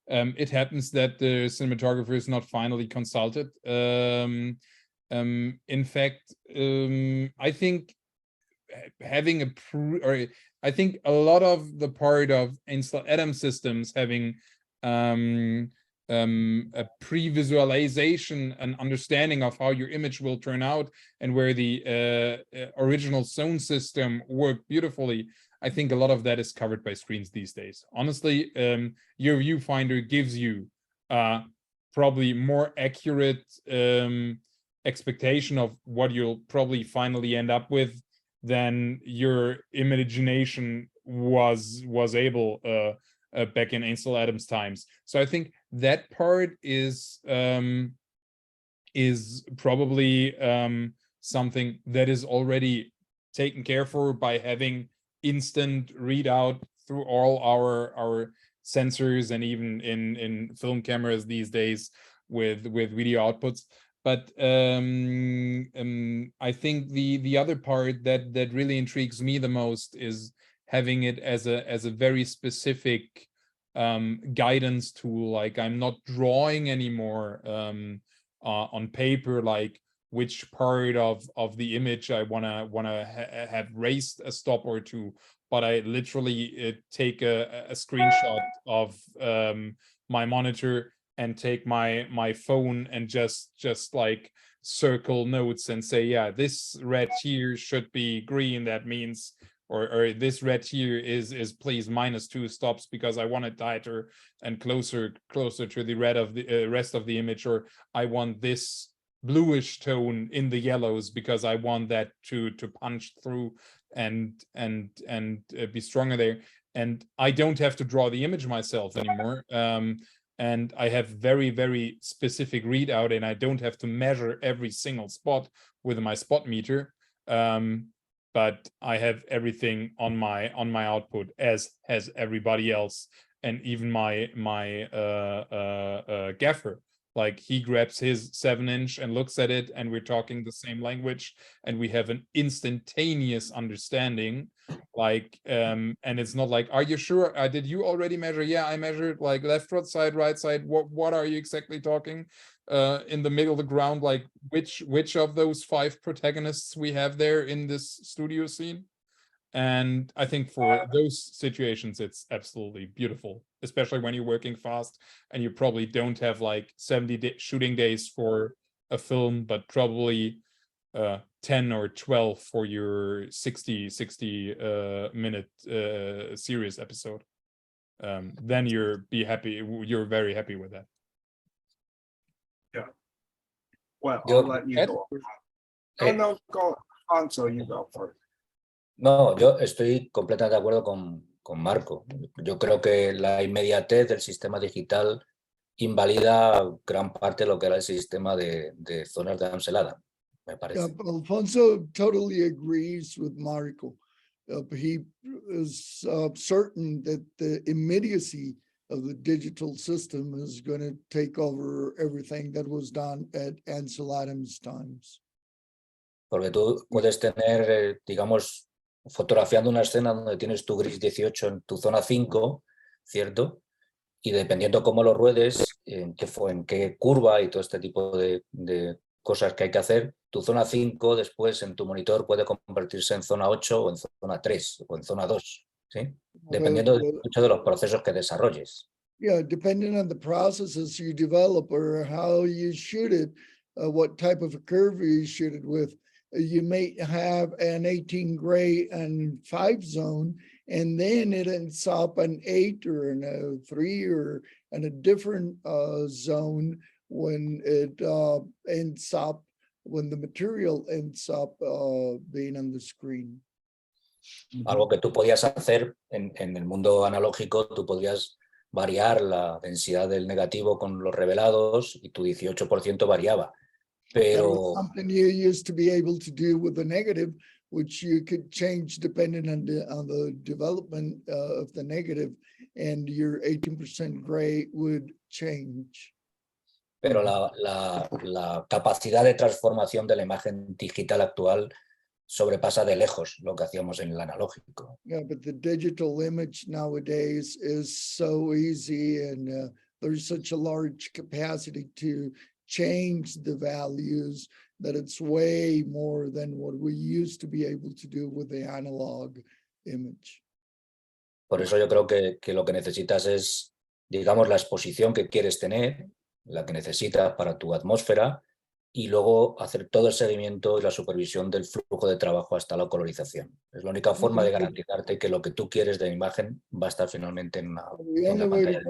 it happens that the cinematographer is not finally consulted. In fact, I think having I think a lot of the part of Ansel Adams systems having a pre-visualization and understanding of how your image will turn out and where the original zone system worked beautifully, I think a lot of that is covered by screens these days. Honestly, your viewfinder gives you probably more accurate expectation of what you'll probably finally end up with than your imagination was able back in Ansel Adams times. So I think that part is probably something that is already taken care for by having instant readout through all our sensors and even in film cameras these days with video outputs. But I think the other part that really intrigues me the most is having it as a very specific guidance tool. Like I'm not drawing anymore on paper, like which part of the image I wanna have raised a stop or two, but I literally take a screenshot of my monitor and take my phone and just like circle notes and say, yeah, this red here should be green. That means, or this red here is please -2 stops because I want it tighter and closer to the red of the rest of the image, or I want this bluish tone in the yellows because I want that to punch through and be stronger there. And I don't have to draw the image myself anymore. And I have very, very specific readout, and I don't have to measure every single spot with my spot meter. But I have everything on my output, as has everybody else, and even my gaffer. Like, he grabs his 7-inch and looks at it, and we're talking the same language, and we have an instantaneous understanding. Like, and it's not like, are you sure? Did you already measure? Yeah, I measured like left side, right side. What are you exactly talking? In the middle of the ground, like which of those 5 protagonists we have there in this studio scene? And I think for those situations, it's absolutely beautiful, especially when you're working fast and you probably don't have like 70 shooting days for a film, but probably 10 or 12 for your 60 minute series episode. Then you're very happy with that. Yeah. Well, I'll let you go. No, go, Alfonso, you go first. No, yo estoy completamente de acuerdo con Marco. Yo creo que la inmediatez del sistema digital invalida gran parte de lo que era el sistema de zonas de ensalada, me parece. Yeah, Alfonso totally agrees with Marco. He is certain that the immediacy of the digital system is going to take over everything that was done at Ansel Adams times. Porque tú puedes tener, digamos, fotografiando una escena donde tienes tu gris 18 en tu zona 5, ¿cierto? Y dependiendo cómo lo ruedes, en qué curva y todo este tipo de cosas que hay que hacer, tu zona 5 después en tu monitor puede convertirse en zona 8 o en zona 3 o en zona 2, ¿sí? Dependiendo mucho de los procesos que desarrolles. Yeah, depending on the processes you develop or how you shoot it, what type of a curve you shoot it with. You may have an 18 gray and 5 zone, and then it ends up an 8 or in a 3 or in a different zone when it ends up, when the material ends up being on the screen. Algo que tú podías hacer en el mundo analógico, tú podías variar la densidad del negativo con los revelados y tu 18% variaba. Pero something you used to be able to do with the negative, which you could change depending on the development of the negative, and your 18% gray would change. Pero la capacidad de transformación de la imagen digital actual sobrepasa de lejos lo que hacíamos en el analógico. Yeah, but the digital image nowadays is so easy, and there's such a large capacity to change the values that it's way more than what we used to be able to do with the analog image. Por eso yo creo que lo que necesitas es, digamos, la exposición que quieres tener, la que necesitas para tu atmósfera, y luego hacer todo el seguimiento y la supervisión del flujo de trabajo hasta la colorización. Es la única forma de garantizarte que lo que tú quieres de la imagen va a estar finalmente en una pantalla.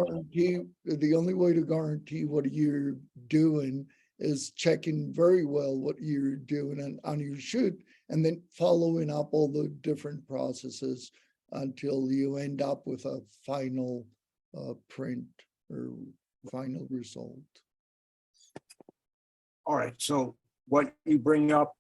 The only way to guarantee what you're doing is checking very well what you're doing on your shoot, and then following up all the different processes until you end up with a final print or final result. All right, so what you bring up,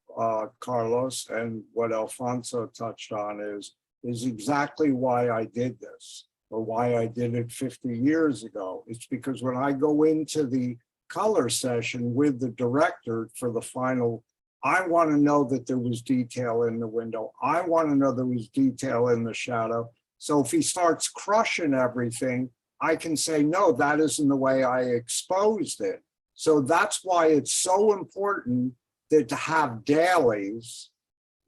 Carlos, and what Alfonso touched on is exactly why I did this, or why I did it 50 years ago. It's because when I go into the color session with the director for the final, I want to know that there was detail in the window. I want to know there was detail in the shadow. So if he starts crushing everything, I can say, no, that isn't the way I exposed it. So that's why it's so important that to have dailies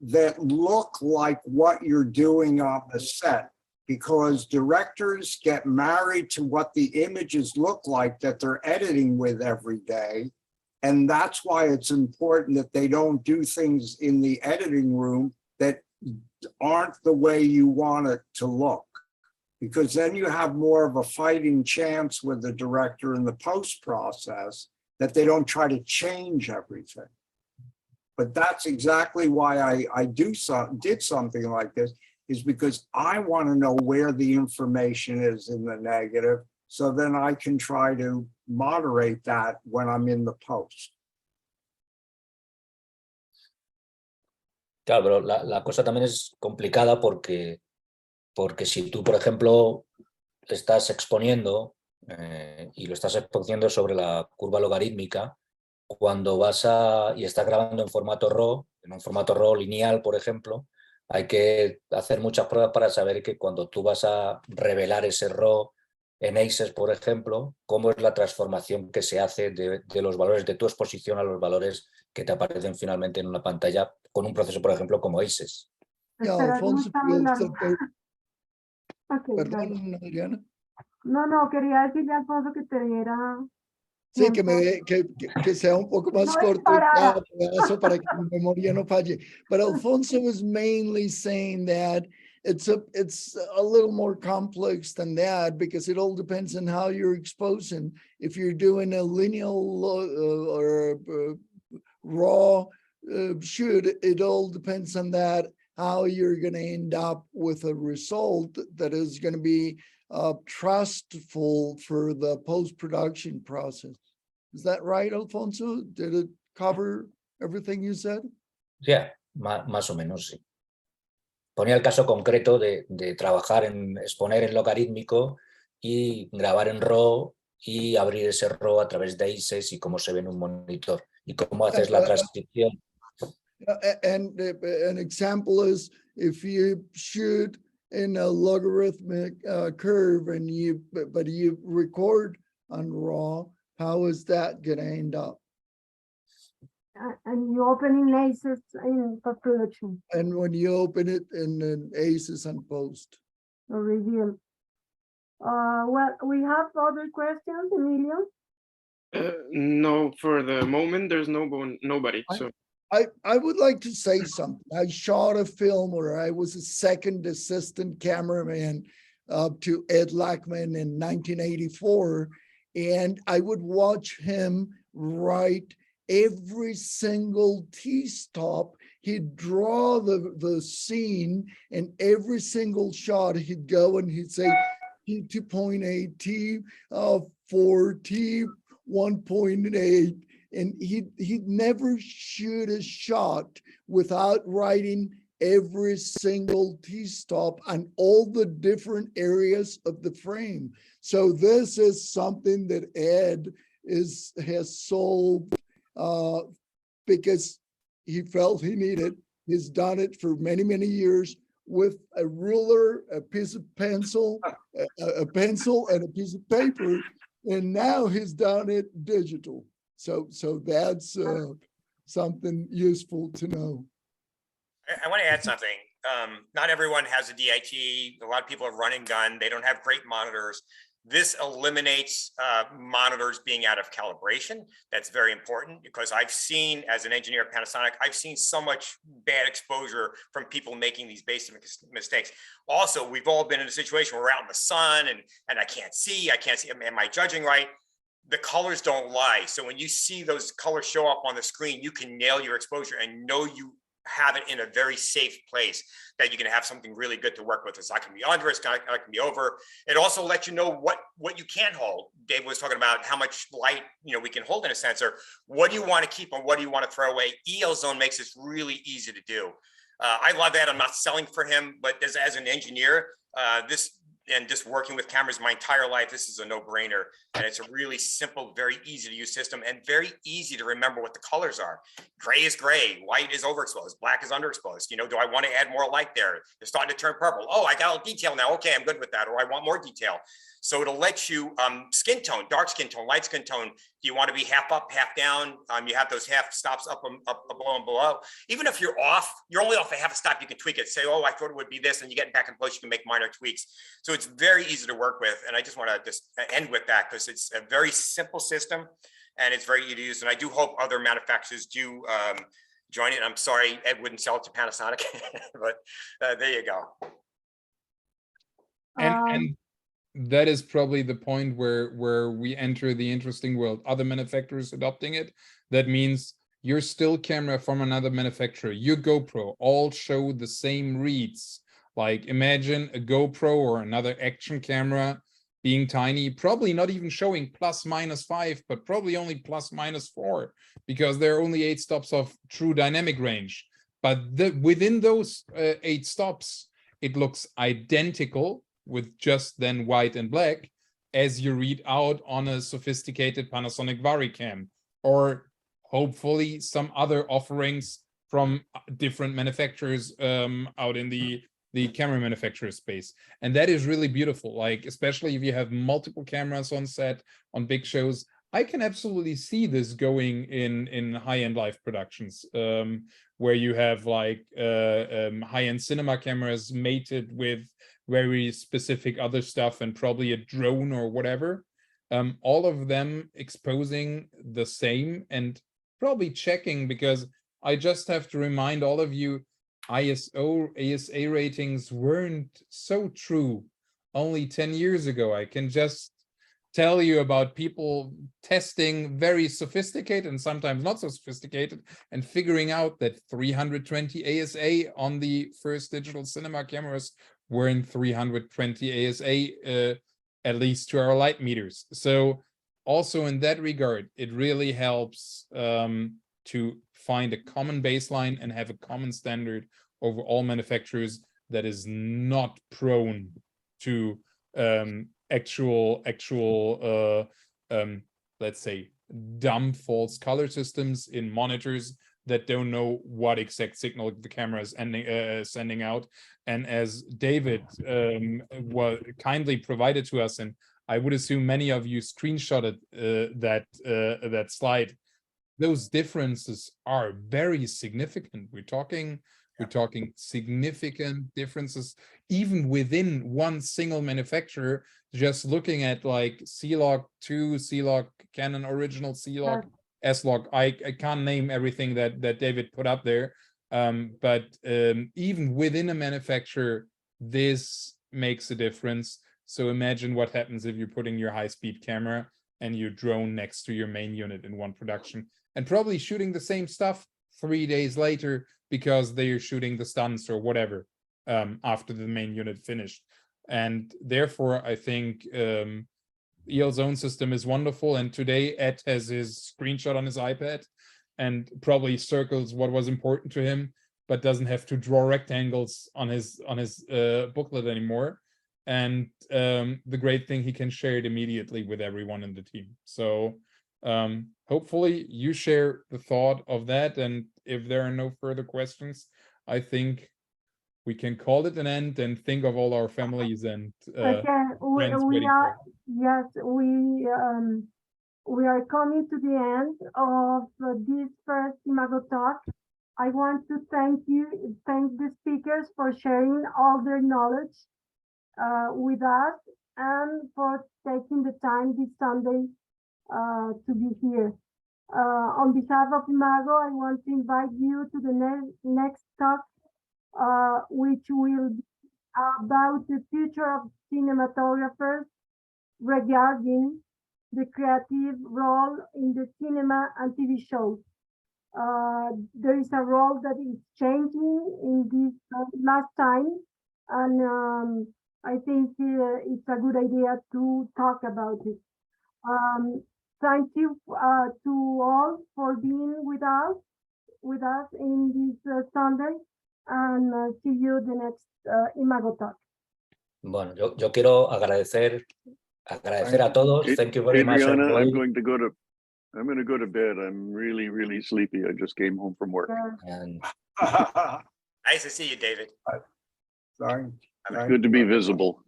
that look like what you're doing on the set, because directors get married to what the images look like that they're editing with every day. And that's why it's important that they don't do things in the editing room that aren't the way you want it to look, because then you have more of a fighting chance with the director in the post process, that they don't try to change everything. But that's exactly why I did something like this, is because I want to know where the information is in the negative, so then I can try to moderate that when I'm in the post. Claro, pero la cosa también es complicada porque si tú, por ejemplo, estás exponiendo y lo estás exponiendo sobre la curva logarítmica, cuando vas y estás grabando en un formato RAW lineal, por ejemplo, hay que hacer muchas pruebas para saber que cuando tú vas a revelar ese RAW en ACES, por ejemplo, cómo es la transformación que se hace de los valores de tu exposición a los valores que te aparecen finalmente en una pantalla con un proceso, por ejemplo, como ACES. Yeah, Espera, no Alfonso, está muy you largo. said Ok, dale. perdón, Adriana. No, quería decirle a Alfonso que te diera Sí, tiempo. que sea un poco más No corto disparara. cada pedazo para que mi memoria no falle. But Alfonso was mainly saying that it's a little more complex than that, because it all depends on how you're exposing. If you're doing a linear or raw shoot, it all depends on that, how you're going to end up with a result that is going to be trustful for the post-production process. Is that right, Alfonso? Did it cover everything you said? Yeah, más o menos, sí. Ponía el caso concreto de trabajar exponer en logarítmico y grabar en RAW y abrir ese RAW a través de ACES y cómo se ve en un monitor y cómo haces la transcripción. And an example is if you shoot in a logarithmic curve and but you record on RAW, how is that going to end up? And you open in ACES in post-production And when you open it in an ACES and post. or reveal. Well, we have other questions, Emilio? No, for the moment, there's nobody. So I would like to say something. I shot a film where I was a second assistant cameraman to Ed Lachman in 1984, and I would watch him write every single T-stop. He'd draw the scene, and every single shot he'd go and he'd say T 2.8, T 4, T 1.8, and he'd never shoot a shot without writing every single T-stop on all the different areas of the frame. So this is something that Ed has solved because he felt he needed. He's done it for many, many years with a ruler, a piece of pencil, a pencil and a piece of paper, and now he's done it digital. So that's something useful to know. I want to add something. Not everyone has a DIT. A lot of people are run and gun. They don't have great monitors. This eliminates monitors being out of calibration. That's very important because I've seen, as an engineer at Panasonic, I've seen so much bad exposure from people making these basic mistakes. Also, we've all been in a situation where we're out in the sun and I can't see, am I judging right? The colors don't lie. So when you see those colors show up on the screen, you can nail your exposure and know you have it in a very safe place that you can have something really good to work with. It's not going to be under, it's not going to be over. It also lets you know what you can hold. Dave was talking about how much light we can hold in a sensor. What do you want to keep and what do you want to throw away? EL Zone makes this really easy to do. I love that. I'm not selling for him, but as an engineer, and just working with cameras my entire life, this is a no-brainer. And it's a really simple, very easy to use system and very easy to remember what the colors are. Gray is gray, white is overexposed, black is underexposed. Do I want to add more light there? It's starting to turn purple. Oh, I got a detail now. Okay, I'm good with that. Or I want more detail. So it'll let you skin tone, dark skin tone, light skin tone. Do you want to be half up, half down? You have those half stops up, below and below. Even if you're off, you're only off a half a stop, you can tweak it. Say, oh, I thought it would be this, and you get back in post, you can make minor tweaks. So it's very easy to work with. And I just want to just end with that because it's a very simple system and it's very easy to use. And I do hope other manufacturers do join it. I'm sorry, Ed wouldn't sell it to Panasonic, but there you go. And that is probably the point where we enter the interesting world. Other manufacturers adopting it. That means your still camera from another manufacturer, your GoPro, all show the same reads. Like imagine a GoPro or another action camera being tiny, probably not even showing ±5, but probably only ±4, because there are only 8 stops of true dynamic range. But within those 8 stops, it looks identical with just then white and black as you read out on a sophisticated Panasonic VariCam, or hopefully some other offerings from different manufacturers out in the camera manufacturer space. And that is really beautiful, like especially if you have multiple cameras on set on big shows. I can absolutely see this going in high-end live productions, where you have like high-end cinema cameras mated with very specific other stuff and probably a drone or whatever. All of them exposing the same and probably checking, because I just have to remind all of you, ISO, ASA ratings weren't so true only 10 years ago. I can just tell you about people testing very sophisticated and sometimes not so sophisticated and figuring out that 320 ASA on the first digital cinema cameras were in 320 ASA, at least to our light meters. So also in that regard, it really helps to find a common baseline and have a common standard over all manufacturers that is not prone to actual let's say dumb false color systems in monitors that don't know what exact signal the camera is sending out. And as David kindly provided to us, and I would assume many of you screenshotted that slide, those differences are very significant. We're talking significant differences even within one single manufacturer. Just looking at like C-Log 2, C-Log, Canon original C-Log, S-Log. I can't name everything that David put up there, but even within a manufacturer, this makes a difference. So imagine what happens if you're putting your high-speed camera and your drone next to your main unit in one production, and probably shooting the same stuff 3 days later because they're shooting the stunts or whatever after the main unit finished. And therefore, I think EL's own system is wonderful. And today, Ed has his screenshot on his iPad and probably circles what was important to him, but doesn't have to draw rectangles on his booklet anymore. And the great thing, he can share it immediately with everyone in the team. So hopefully you share the thought of that. And if there are no further questions, I think we can call it an end and think of all our families and again, we are, yes, we are coming to the end of this first IMAGO talk. I want to thank the speakers for sharing all their knowledge with us and for taking the time this Sunday to be here. On behalf of IMAGO, I want to invite you to the next talk, which will be about the future of cinematographers regarding the creative role in the cinema and TV shows. There is a role that is changing in this last time, and I think it's a good idea to talk about it. Thank you to all for being with us in this Sunday, and see you the next IMAGO talk. Bueno, yo quiero agradecer a todos. Thank you very much, Adriana, everybody. I'm going to go to bed. I'm really, really sleepy. I just came home from work. And Nice to see you, David. Sorry. It's good to be visible.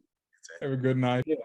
have a good night. Yeah.